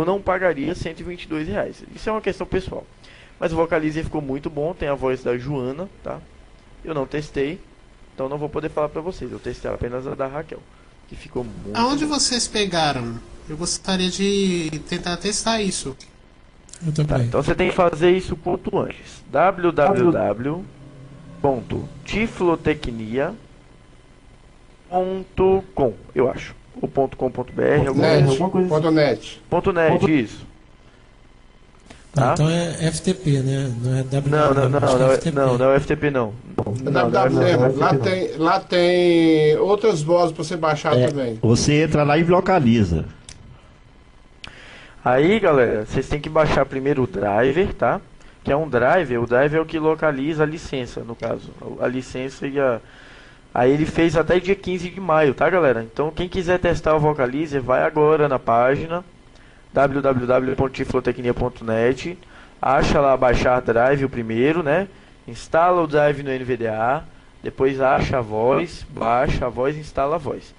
não pagaria R$122. Isso é uma questão pessoal. Mas o Vocalizer ficou muito bom, tem a voz da Joana, tá? Eu não testei, então não vou poder falar pra vocês. Eu testei apenas a da Raquel, que ficou muito Aonde bom. vocês pegaram? Eu gostaria de tentar testar isso. Eu também. Tá, então você tem que fazer isso quanto antes. www.tiflotecnia.com, eu acho. Ou .com.br, alguma coisa. .net. .net, isso. Tá? Então é FTP, né? Não é WWW. Não é FTP não. Lá tem outras vozes para você baixar também. Você entra lá e localiza. Aí, galera, vocês têm que baixar primeiro o driver, tá? Que é um driver, o driver é o que localiza a licença, no caso. A licença e a... Aí ele fez até dia 15 de maio, tá, galera? Então quem quiser testar o Vocalizer, vai agora na página www.tiflotecnia.net, acha lá baixar drive o primeiro, né? Instala o drive no NVDA, depois acha a voz, baixa a voz, instala a voz.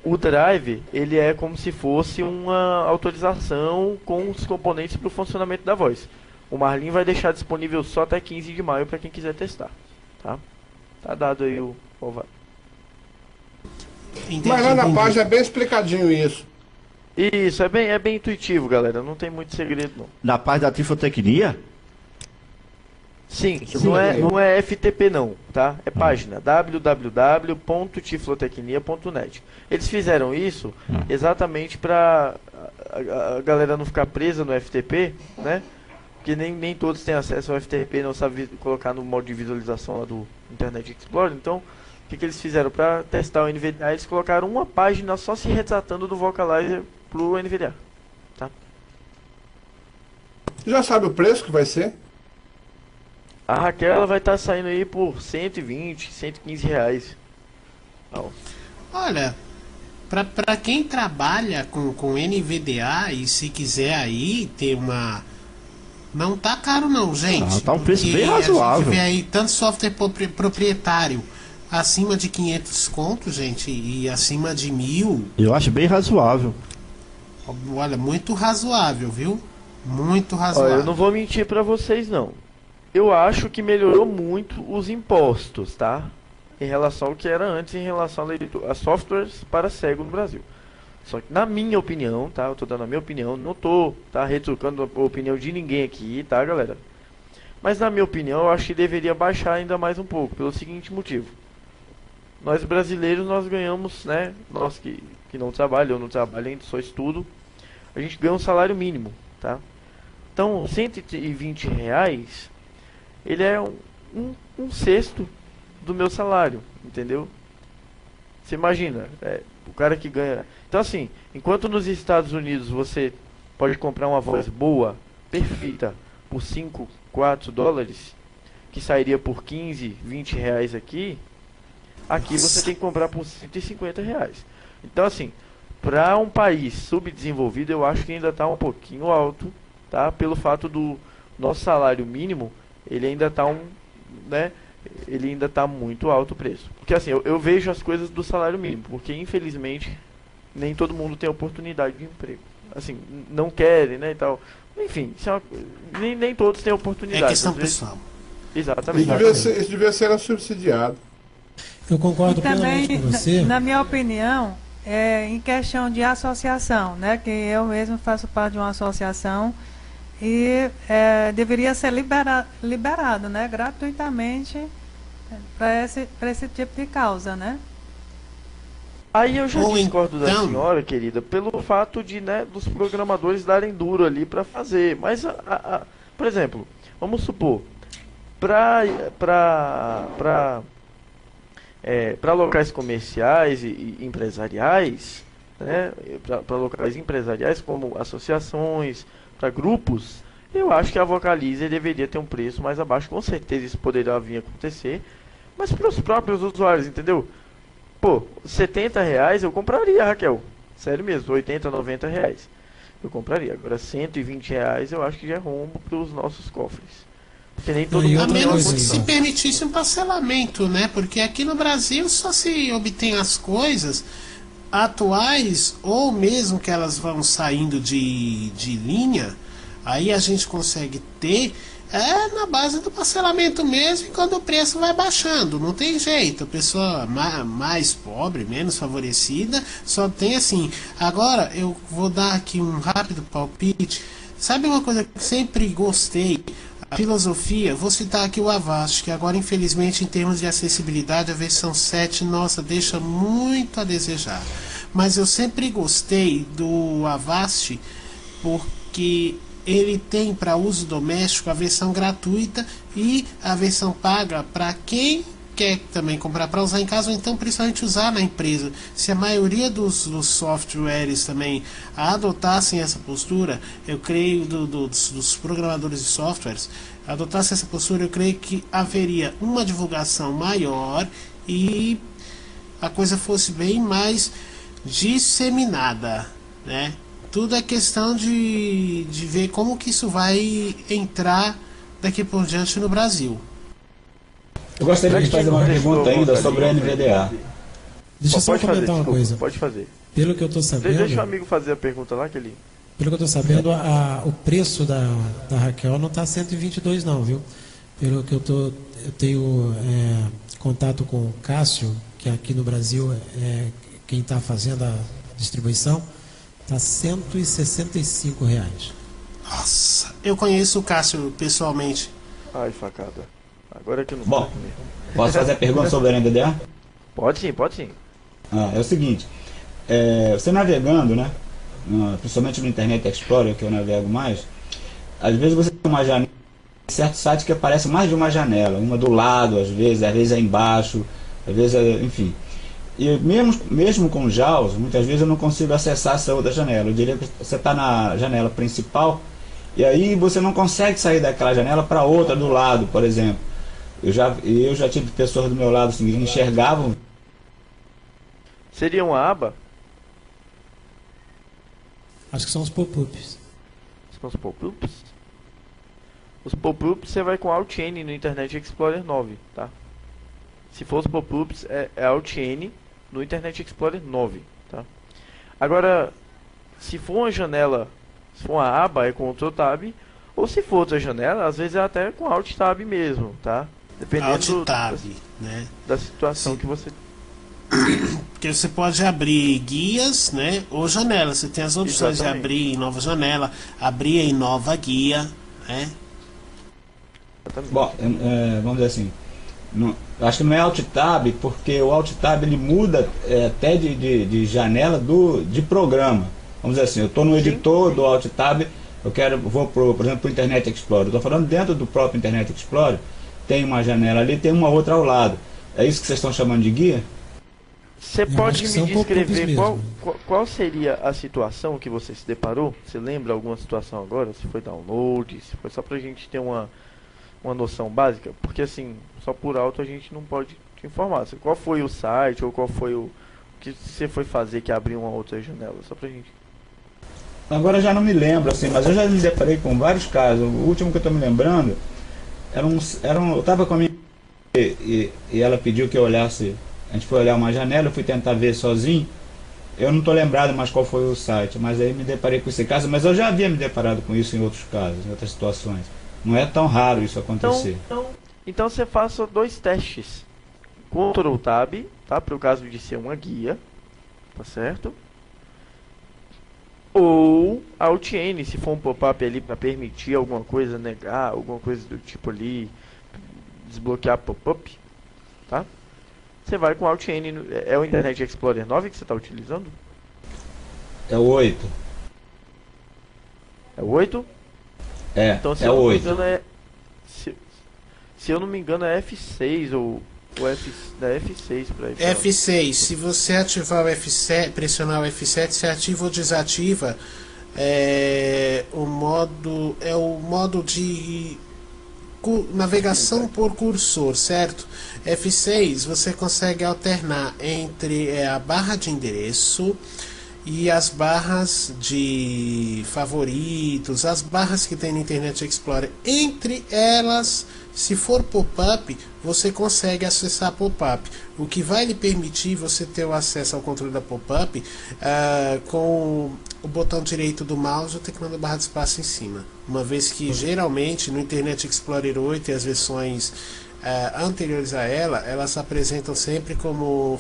O drive, ele é como se fosse uma autorização com os componentes para o funcionamento da voz. O Marlin vai deixar disponível só até 15 de maio para quem quiser testar, tá? Tá dado aí o OVA. Mas lá na página é bem explicadinho isso. Isso, é bem intuitivo, galera. Não tem muito segredo, não. Na página da Tiflotecnia? Sim, não é FTP não, tá? É página www.tiflotecnia.net. Eles fizeram isso exatamente para a galera não ficar presa no FTP, né? Porque nem todos têm acesso ao FTP, não sabem colocar no modo de visualização lá do Internet Explorer. Então, o que eles fizeram para testar o NVDA? Eles colocaram uma página só se retratando do Vocalizer pro NVDA, tá? Já sabe o preço que vai ser? A Raquel ela vai estar saindo aí por 120, 115 reais. Olha, pra quem trabalha com NVDA e se quiser aí ter uma... Não tá caro não, gente. Tá um preço bem A razoável. gente vê aí tanto software proprietário acima de 500 conto, gente, e acima de 1.000, Eu acho bem razoável. olha, muito razoável, viu? Muito Ó, razoável. eu não vou mentir pra vocês, não. Eu acho que melhorou muito os impostos, tá? Em relação ao que era antes, em relação a softwares para cego no Brasil. Só que na minha opinião, tá? Eu tô dando a minha opinião, não tô, tá, retrucando a opinião de ninguém aqui, tá, galera? Mas na minha opinião, eu acho que deveria baixar ainda mais um pouco, pelo seguinte motivo. Nós brasileiros, nós ganhamos, né? Nós que não trabalham, eu não trabalho ainda, só estudo. A gente ganha um salário mínimo, tá? Então, R$ 120, ele é um sexto do meu salário, entendeu? Você imagina, o cara que ganha... Então assim, enquanto nos Estados Unidos você pode comprar uma voz boa, perfeita, por 5, 4 dólares, que sairia por 15, 20 reais aqui você tem que comprar por 150 reais. Então assim, para um país subdesenvolvido, eu acho que ainda está um pouquinho alto, tá? Pelo fato do nosso salário mínimo, ele ainda está né? Ele ainda está muito alto o preço. Porque assim, eu vejo as coisas do salário mínimo, porque infelizmente nem todo mundo tem oportunidade de emprego. Assim, não querem, né, e tal. Enfim, nem todos têm oportunidade. É questão às vezes. pessoal. Exatamente. Isso devia ser subsidiado. Eu concordo E também, plenamente com você. na minha opinião, em questão de associação, né, que eu mesmo faço parte de uma associação e deveria ser liberado, né, gratuitamente para esse tipo de causa, né? Aí eu já Ou discordo da então- senhora, querida, pelo fato de, né, dos programadores darem duro ali para fazer. Mas, por exemplo, vamos supor, para locais comerciais e empresariais, né, para locais empresariais como associações, para grupos, eu acho que a Vocalizer deveria ter um preço mais abaixo. Com certeza isso poderia vir a acontecer, mas para os próprios usuários, entendeu? Pô, R$ 70 eu compraria, Raquel. Sério mesmo, 80, 90 reais. Eu compraria. Agora R$ 120 eu acho que já é rombo para os nossos cofres. Porque nem todo E mundo A outra tem menos coisa, que se então. permitisse um parcelamento, né? Porque aqui no Brasil só se obtém as coisas atuais, ou mesmo que elas vão saindo de linha, aí a gente consegue ter na base do parcelamento mesmo, e quando o preço vai baixando, não tem jeito. A pessoa mais pobre, menos favorecida, só tem assim. Agora eu vou dar aqui um rápido palpite. Sabe uma coisa que sempre gostei? A filosofia, vou citar aqui o Avast, que agora infelizmente em termos de acessibilidade a versão 7, nossa, deixa muito a desejar. Mas eu sempre gostei do Avast porque ele tem para uso doméstico a versão gratuita e a versão paga para quem quer também comprar para usar em casa, ou então principalmente usar na empresa. Se a maioria dos softwares também adotassem essa postura, eu creio, dos programadores de softwares, adotassem essa postura, eu creio que haveria uma divulgação maior e a coisa fosse bem mais disseminada, né? Tudo é questão de ver como que isso vai entrar daqui por diante no Brasil. Eu gostaria de fazer uma pergunta ainda sobre a NVDA. Deixa eu só Pode fazer, comentar uma desculpa, coisa. pode fazer. Pelo que eu estou sabendo, Deixa o amigo fazer a pergunta lá, que ele... pelo que eu estou sabendo, o preço da Raquel não está 122 não, viu? Pelo que eu tenho contato com o Cássio, que aqui no Brasil é quem está fazendo a distribuição, está R$ 165. Nossa, eu conheço o Cássio pessoalmente. Ai, facada. Agora que eu não Bom. pode comer. Posso fazer a pergunta sobre a NVDA? Pode sim, pode sim. É o seguinte, você navegando, né, principalmente no Internet Explorer, que eu navego mais, às vezes você tem uma janela, certo site que aparece mais de uma janela, uma do lado, às vezes é embaixo, às vezes enfim. E mesmo com JAWS, muitas vezes eu não consigo acessar essa outra janela. Eu diria que você está na janela principal e aí você não consegue sair daquela janela para outra do lado, por exemplo. Eu já tive pessoas do meu lado assim, que enxergavam. Seria uma aba? Acho que são os pop-ups. São os pop-ups? Os pop-ups você vai com Alt N no Internet Explorer 9, tá? Se for os pop-ups, é Alt N no Internet Explorer 9, tá? Agora, se for uma janela, se for uma aba, é Ctrl Tab, ou se for outra janela, às vezes é até com Alt Tab mesmo, tá? Dependendo Alt Tab, né? Da situação que você... Porque você pode abrir guias, né? Ou janelas. Você tem as opções de abrir em nova janela, abrir em nova guia, né? Bom, vamos dizer assim, acho que não é Alt Tab, porque o Alt Tab ele muda até de janela de programa. Vamos dizer assim, eu estou no editor do Alt Tab, vou por exemplo para o Internet Explorer. Eu estou falando dentro do próprio Internet Explorer, tem uma janela ali, tem uma outra ao lado. É isso que vocês estão chamando de guia? Você pode me descrever qual seria a situação que você se deparou? Você lembra alguma situação agora? Se foi download, se foi só pra gente ter uma noção básica? Porque assim, só por alto a gente não pode te informar. Qual foi o site ou qual foi o que você foi fazer que abriu uma outra janela? Só pra gente. Agora eu já não me lembro, assim, mas eu já me deparei com vários casos. O último que eu estou me lembrando, eu estava com a minha e ela pediu que eu olhasse. A gente foi olhar uma janela, eu fui tentar ver sozinho. Eu não estou lembrado mais qual foi o site, mas aí me deparei com esse caso. Mas eu já havia me deparado com isso em outros casos, em outras situações. Não é tão raro isso acontecer. Então você faça 2 testes. Ctrl Tab, tá? Para o caso de ser uma guia, tá certo? Ou Alt N, se for um pop-up ali para permitir alguma coisa, negar, alguma coisa do tipo ali, desbloquear pop-up, tá? Você vai com Alt N. É o Internet Explorer 9 que você está utilizando? É o 8. É o 8? É, então, é o 8. Se eu não me engano é F6 ou F6 para F6, se você ativar o F7, pressionar o F7, você ativa ou desativa o modo de navegação por cursor, certo? F6 você consegue alternar entre a barra de endereço e as barras de favoritos, as barras que tem no Internet Explorer. Entre elas, se for pop-up, você consegue acessar pop-up, o que vai lhe permitir você ter o acesso ao controle da pop-up com o botão direito do mouse e o teclado barra de espaço em cima, uma vez que geralmente no Internet Explorer 8 e as versões anteriores a elas apresentam sempre como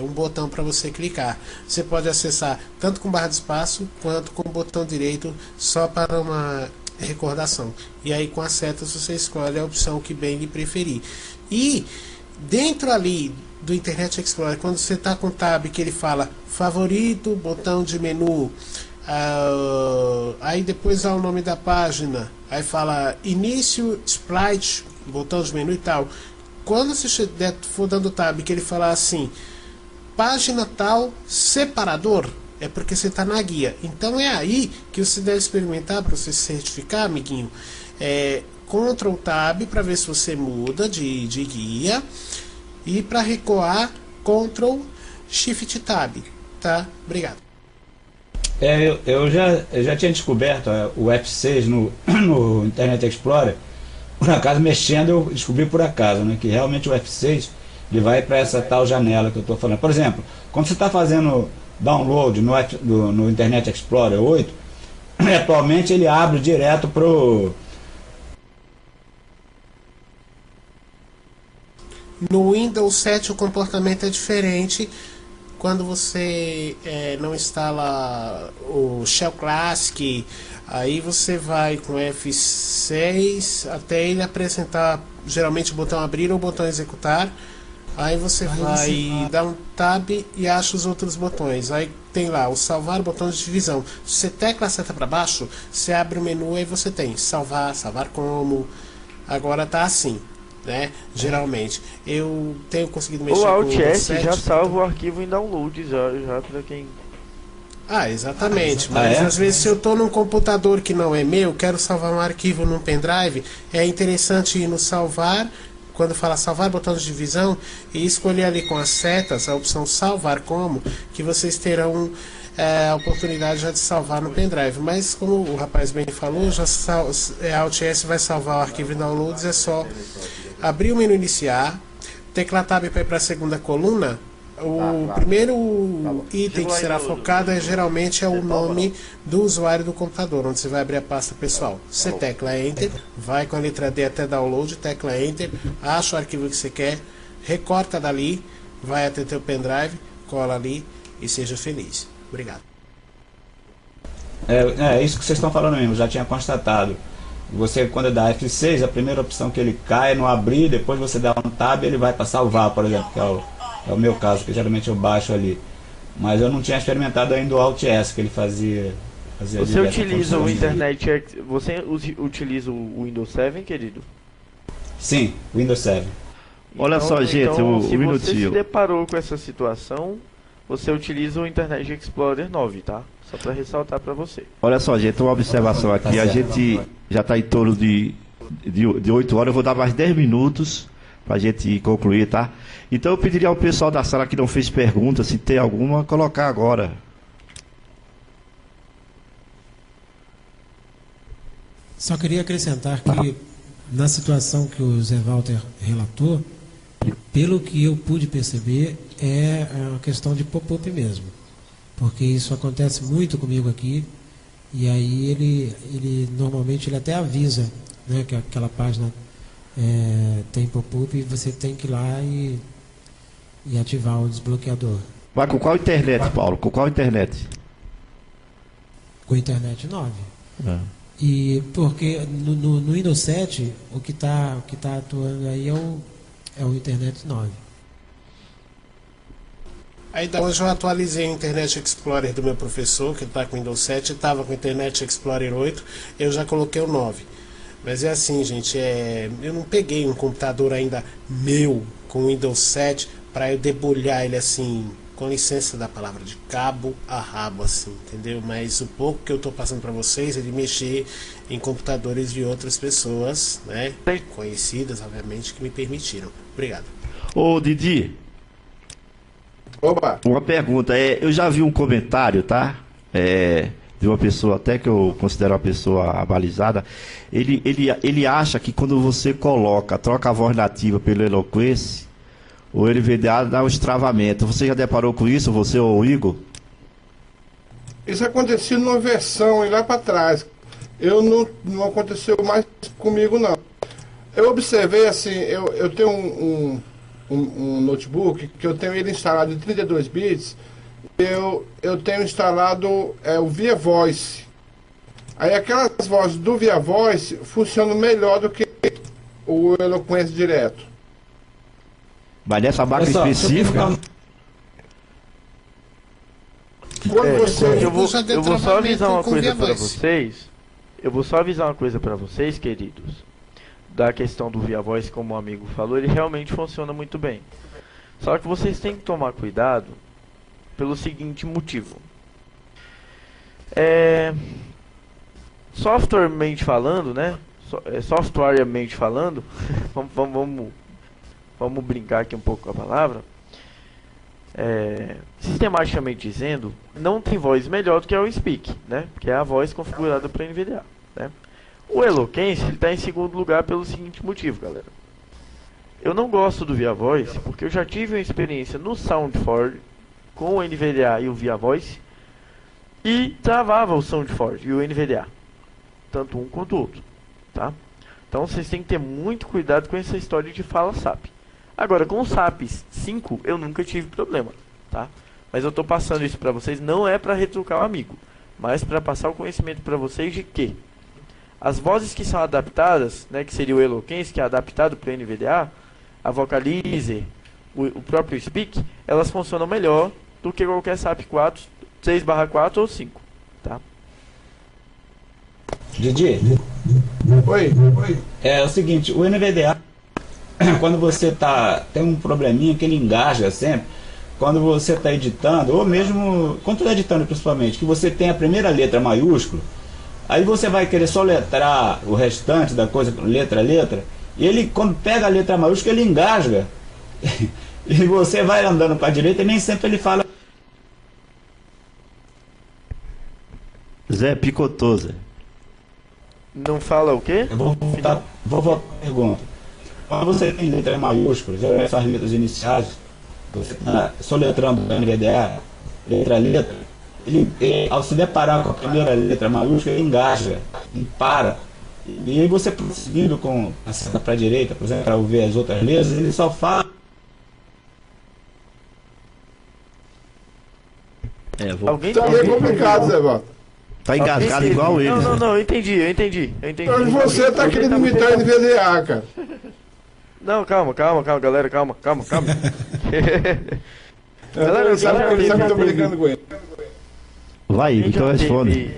um botão para você clicar. Você pode acessar tanto com barra de espaço quanto com o botão direito só para uma recordação. E aí com as setas você escolhe a opção que bem lhe preferir. E dentro ali do Internet Explorer, quando você está com o tab que ele fala favorito, botão de menu, aí depois há o nome da página, aí fala início, sprite, botão de menu e tal. Quando você for dando tab que ele falar assim, página tal, separador, é porque você está na guia. Então é aí que você deve experimentar para você se certificar, amiguinho. Ctrl Tab para ver se você muda de guia. E para recuar, Ctrl Shift Tab. Tá? Obrigado. Eu já tinha descoberto o F6 no Internet Explorer. Por acaso, mexendo, eu descobri por acaso, né, que realmente o F6 ele vai para essa tal janela que eu estou falando. Por exemplo, quando você está fazendo download no Internet Explorer 8, atualmente ele abre direto pro... No Windows 7 o comportamento é diferente. Quando você não instala o Shell Classic, aí você vai com F6 até ele apresentar geralmente o botão abrir ou o botão executar. Aí você vai dar um tab e acha os outros botões. Aí tem lá o salvar, o botão de divisão. Se você tecla a seta para baixo, você abre o menu e você tem salvar, salvar como. Agora tá assim, né? Geralmente. Eu tenho conseguido mexer com o Alt S já salva o arquivo em download já para quem... exatamente. Mas às vezes se eu estou num computador que não é meu, quero salvar um arquivo num pendrive, é interessante ir no salvar. Quando fala salvar, botão de divisão, e escolher ali com as setas a opção salvar como, que vocês terão a oportunidade já de salvar no pendrive. Mas como o rapaz bem falou, já Alt S vai salvar o arquivo em downloads. É só abrir o menu iniciar, Tecla Tab para ir para a segunda coluna. O primeiro item que será focado geralmente é o nome do usuário do computador, onde você vai abrir a pasta pessoal. Você tecla Enter, vai com a letra D até Download, tecla Enter, acha o arquivo que você quer, recorta dali, vai até teu pendrive, cola ali e seja feliz. Obrigado. É isso que vocês estão falando mesmo, já tinha constatado. Você, quando dá F6, a primeira opção que ele cai no abrir, depois você dá um tab, ele vai para salvar, por exemplo, que é o meu caso, que geralmente eu baixo ali. Mas eu não tinha experimentado ainda o Alt S, que ele fazia você utiliza o Internet, você utiliza o Windows 7, querido? Sim, Windows 7. Olha só, gente, se minutinho. você se deparou com essa situação, você utiliza o Internet Explorer 9, tá? Só para ressaltar para você. Olha só, gente, uma observação aqui. A gente já está em torno de 8 horas. Eu vou dar mais 10 minutos para a gente concluir, tá? Então eu pediria ao pessoal da sala que não fez pergunta, se tem alguma, colocar agora. Só queria acrescentar que na situação que o Zé Walter relatou, pelo que eu pude perceber, é uma questão de pop-up mesmo. Porque isso acontece muito comigo aqui, e aí ele normalmente ele até avisa, né, que aquela página tem pop-up e você tem que ir lá e ativar o desbloqueador. Vai com qual internet, Paulo? Com qual internet? Com a internet 9. E porque no Windows 7 o que tá atuando aí é o internet 9. Aí hoje eu atualizei o Internet Explorer do meu professor, que está com Windows 7, estava com o Internet Explorer 8, eu já coloquei o 9. Mas é assim, gente, eu não peguei um computador ainda meu com Windows 7 para eu debulhar ele assim, com licença da palavra, de cabo a rabo, assim, entendeu? Mas o pouco que eu estou passando para vocês é de mexer em computadores de outras pessoas, né, conhecidas, obviamente, que me permitiram. Obrigado. Ô, Didi. Opa. Uma pergunta, eu já vi um comentário, tá? De uma pessoa até que eu considero uma pessoa abalizada. Ele acha que quando você troca a voz nativa pelo Eloquence, o NVDA dá um estravamento. Você já deparou com isso, você ou o Igor? Isso aconteceu numa versão lá para trás. Não aconteceu mais comigo, não. Eu observei assim, eu tenho um notebook que eu tenho ele instalado em 32 bits. Eu tenho instalado o Via Voice. Aí aquelas vozes do Via Voice funcionam melhor do que o Eloquence direto. Mas nessa máquina específica. Eu vou só avisar uma coisa para vocês. Eu vou só avisar uma coisa para vocês, queridos. Da questão do Via Voice, como o amigo falou, ele realmente funciona muito bem. Só que vocês têm que tomar cuidado pelo seguinte motivo. Softwaremente falando, né? Softwaremente falando, vamos brincar aqui um pouco com a palavra. Sistematicamente dizendo, não tem voz melhor do que o Speak, né? Que é a voz configurada para NVDA, né? O Eloquence está em segundo lugar pelo seguinte motivo, galera. Eu não gosto do Via Voice porque eu já tive uma experiência no SoundForge com o NVDA e o Via Voice e travava o SoundForge e o NVDA, tanto um quanto o outro, tá? Então vocês têm que ter muito cuidado com essa história de fala SAP. Agora, com o SAP 5 eu nunca tive problema, tá? Mas eu estou passando isso para vocês, não é para retrucar o amigo, mas para passar o conhecimento para vocês de que as vozes que são adaptadas, né, que seria o Eloquence, que é adaptado para o NVDA, a Vocalizer, o próprio Speak, elas funcionam melhor do que qualquer SAP 4, 6/4 ou 5, tá? Didi? Oi. É o seguinte, o NVDA, quando você tem um probleminha que ele engaja sempre, quando você está editando, ou mesmo quando está editando principalmente, que você tem a primeira letra maiúscula, aí você vai querer soletrar o restante da coisa, letra a letra, e ele, quando pega a letra maiúscula, ele engasga. E você vai andando para a direita e nem sempre ele fala. Zé, picotou, Zé. Não fala o quê? Eu vou voltar à pergunta. Quando você tem letras maiúsculas, essas letras iniciais, você está soletrando o NVDA, letra a letra, ao se deparar com a primeira letra maiúscula, ele engasga, ele para. E aí você prosseguindo com a seta para a direita, por exemplo, para ouvir as outras letras, ele só fala. Alguém Tá meio complicado, Zé Walter. Tá engasgado igual ele. Não, eu entendi. Então você tá querendo imitar o NVDA, cara. Não, calma, galera, calma. Galera, Ele sabe que eu tô brincando com ele. Vai, então responde.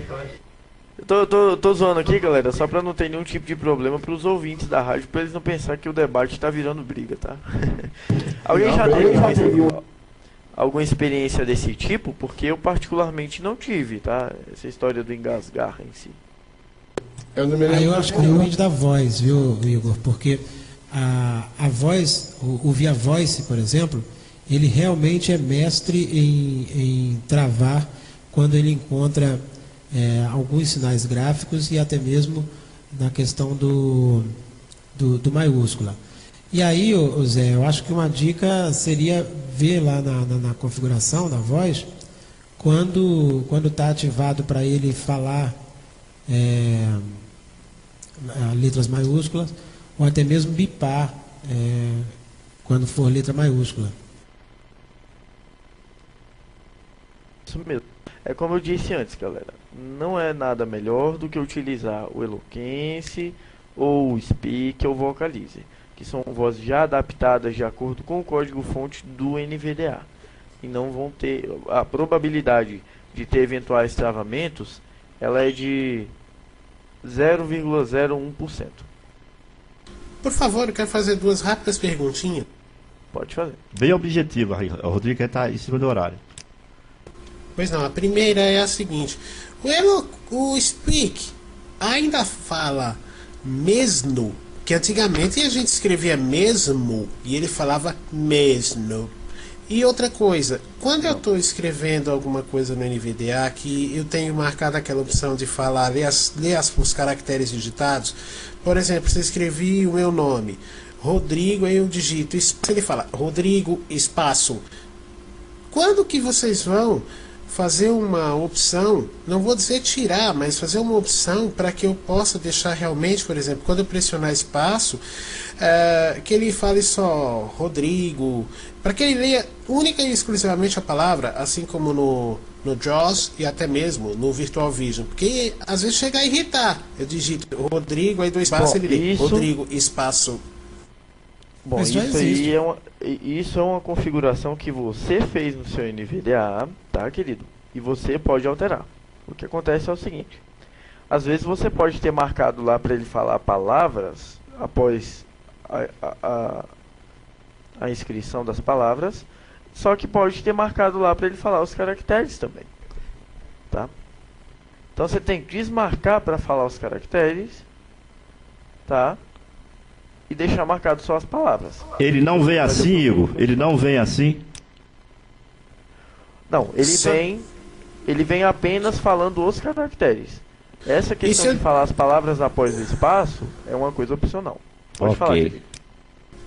Eu tô zoando aqui, galera, só pra não ter nenhum tipo de problema pros ouvintes da rádio, pra eles não pensarem que o debate tá virando briga, tá? Alguém já teve alguma experiência desse tipo? Porque eu particularmente não tive, tá? Essa história do engasgar em si. Eu não me lembro. Aí eu acho que depende da voz, viu, Igor? Porque a voz, o Via Voice, por exemplo, ele realmente é mestre em travar quando ele encontra alguns sinais gráficos e até mesmo na questão do maiúscula. E aí, Zé, eu acho que uma dica seria ver lá na configuração da voz, quando está ativado para ele falar letras maiúsculas, ou até mesmo bipar quando for letra maiúscula. Isso mesmo. É como eu disse antes, galera. Não é nada melhor do que utilizar o Eloquence, ou o Speak, ou o Vocalizer, que são vozes já adaptadas de acordo com o código-fonte do NVDA. E não vão ter... A probabilidade de ter eventuais travamentos, ela é de 0,01%. Por favor, eu quero fazer duas rápidas perguntinhas. Pode fazer. Bem objetiva, o Rodrigo está em cima do horário. Pois não, a primeira é a seguinte. O Speak ainda fala mesmo, que antigamente a gente escrevia mesmo e ele falava mesmo. E outra coisa, quando eu estou escrevendo alguma coisa no NVDA, que eu tenho marcado aquela opção de falar, ler os caracteres digitados, por exemplo, se eu escrevi o meu nome, Rodrigo, aí eu digito, ele fala Rodrigo, espaço. Quando que vocês vão fazer uma opção, não vou dizer tirar, mas fazer uma opção para que eu possa deixar realmente, por exemplo, quando eu pressionar espaço, que ele fale só Rodrigo, para que ele leia única e exclusivamente a palavra, assim como no JAWS e até mesmo no Virtual Vision, porque às vezes chega a irritar. Eu digito Rodrigo, aí do espaço ele lê Rodrigo, espaço. Bom, isso é uma configuração que você fez no seu NVDA, tá, querido? E você pode alterar. O que acontece é o seguinte: às vezes você pode ter marcado lá para ele falar palavras após a inscrição das palavras, só que pode ter marcado lá para ele falar os caracteres também, tá? Então você tem que desmarcar para falar os caracteres, tá? E deixar marcado só as palavras. Ele não vem assim, Igor? Ele não vem assim? Não, ele vem apenas falando os caracteres. Essa questão de falar as palavras após o espaço é uma coisa opcional. Pode falar, querido.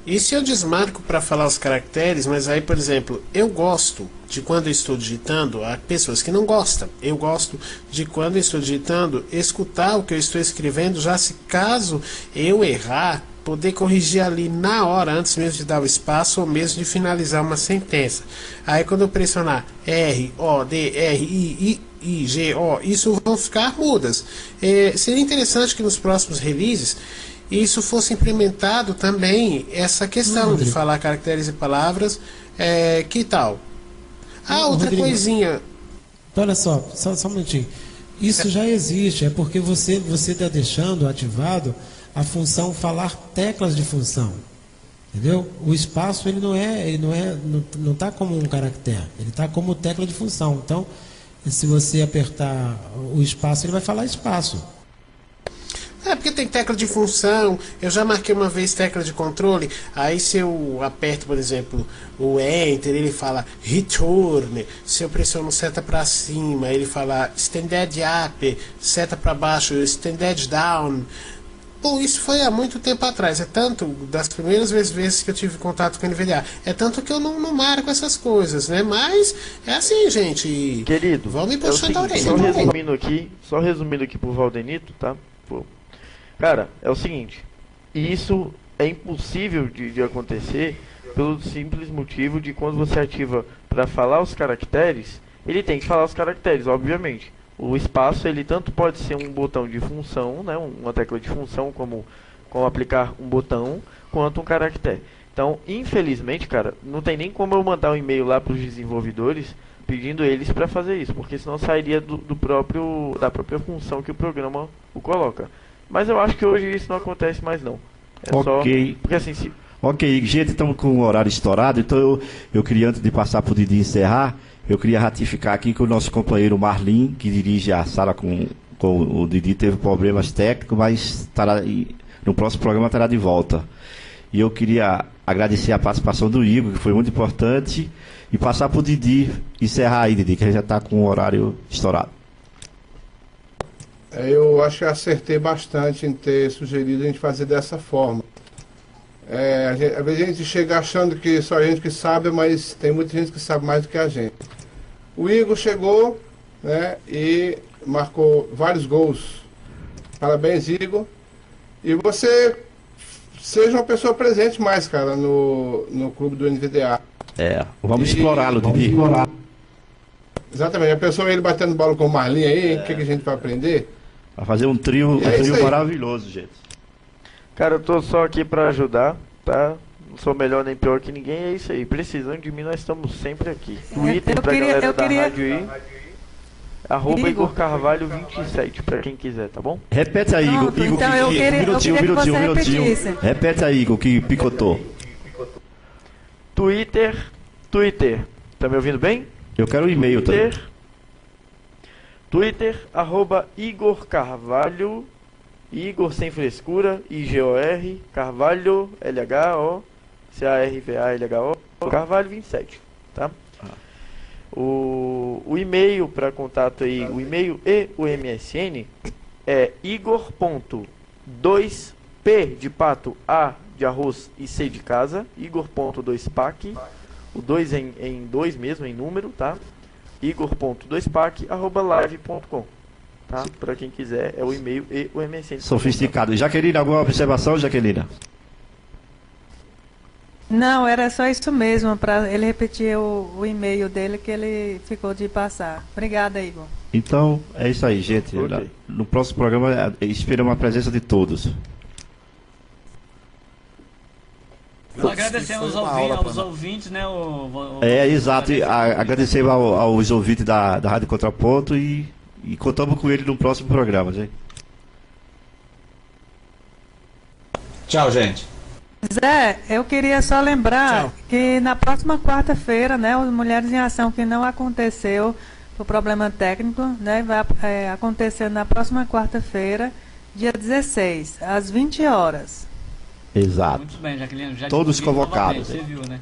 E se eu desmarco para falar os caracteres, mas aí, por exemplo, eu gosto de quando eu estou digitando, há pessoas que não gostam, eu gosto de quando eu estou digitando, escutar o que eu estou escrevendo, já se caso eu errar, poder corrigir ali na hora, antes mesmo de dar o espaço ou mesmo de finalizar uma sentença. Aí quando eu pressionar R, O, D, R, I, G, O, isso vão ficar mudas. Seria interessante que nos próximos releases isso fosse implementado também, essa questão de falar caracteres e palavras, que tal? Outra Rodrigo, coisinha. Olha só um minutinho. Isso já existe, é porque você está deixando ativado a função falar teclas de função. Entendeu? O espaço ele não está como um caractere, ele está como tecla de função. Então, se você apertar o espaço, ele vai falar espaço. Porque tem tecla de função, eu já marquei uma vez tecla de controle, aí se eu aperto, por exemplo, o Enter, ele fala Return, se eu pressiono seta para cima, ele fala Extended Up, seta para baixo, Extended Down. Bom, isso foi há muito tempo atrás. É tanto, das primeiras vezes que eu tive contato com o NVDA, é tanto que eu não marco essas coisas, né? Mas é assim, gente. Querido, vão me puxando a orelha. Só resumindo aqui pro Valdenito, tá? Pô. Cara, é o seguinte. Isso é impossível de acontecer pelo simples motivo de quando você ativa para falar os caracteres, ele tem que falar os caracteres, obviamente. O espaço, ele tanto pode ser um botão de função, né, uma tecla de função, como aplicar um botão, quanto um caractere. Então, infelizmente, cara, não tem nem como eu mandar um e-mail lá para os desenvolvedores pedindo eles para fazer isso, porque senão sairia da própria função que o programa o coloca. Mas eu acho que hoje isso não acontece mais não. É ok. Só porque assim, Ok, gente, estamos com o horário estourado, então eu queria, antes de passar para o Didi encerrar, eu queria ratificar aqui que o nosso companheiro Marlin, que dirige a sala com o Didi, teve problemas técnicos, mas no próximo programa estará de volta. E eu queria agradecer a participação do Igor, que foi muito importante, e passar para o Didi encerrar aí, Didi, que a gente já está com o horário estourado. Eu acho que acertei bastante em ter sugerido a gente fazer dessa forma. Às vezes a gente chega achando que só a gente que sabe, mas tem muita gente que sabe mais do que a gente. O Igor chegou, né, e marcou vários gols. Parabéns, Igor. E você seja uma pessoa presente mais, cara, no clube do NVDA. Vamos explorá-lo, Didi. Exatamente, a pessoa ele batendo bola com o Marlin aí, o que a gente vai aprender? Vai fazer um trio maravilhoso, gente. Cara, eu tô só aqui pra ajudar, tá? Não sou melhor nem pior que ninguém, é isso aí. Precisando de mim, nós estamos sempre aqui. Twitter pra galera da rádio aí. @Igor Carvalho 27 pra quem quiser, tá bom? Repete aí, Igor. Então eu queria que você repetisse. Repete aí, Igor, que picotou. Twitter. Tá me ouvindo bem? Eu quero o e-mail também. Twitter, @Igor Carvalho. Igor sem frescura, IGOR, Carvalho, LHO, CARVALHO, Carvalho 27, tá? O e-mail para contato aí, o e-mail e o MSN é igor.2p de pato, A de arroz e C de casa, igor.2pac, o 2 em 2 mesmo, em número, tá? igor.2pac@live.com. Tá? Para quem quiser, é o e-mail e o MSN. Sofisticado. Jaqueline, alguma observação, Jaqueline? Não, era só isso mesmo, para ele repetir o e-mail dele que ele ficou de passar. Obrigada, Igor. Então, é isso aí, gente. Okay. No próximo programa, esperamos a presença de todos. Agradecemos aos ouvintes, né? Exato. Agradecer aos ouvintes da Rádio Contraponto e contamos com ele no próximo programa, gente. Tchau, gente. Zé, eu queria só lembrar que na próxima quarta-feira, né, o Mulheres em Ação, que não aconteceu por problema técnico, né, vai acontecer na próxima quarta-feira, dia 16, às 20 horas. Exato. Muito bem, Jaqueline. Já todos convocados. Você viu, né?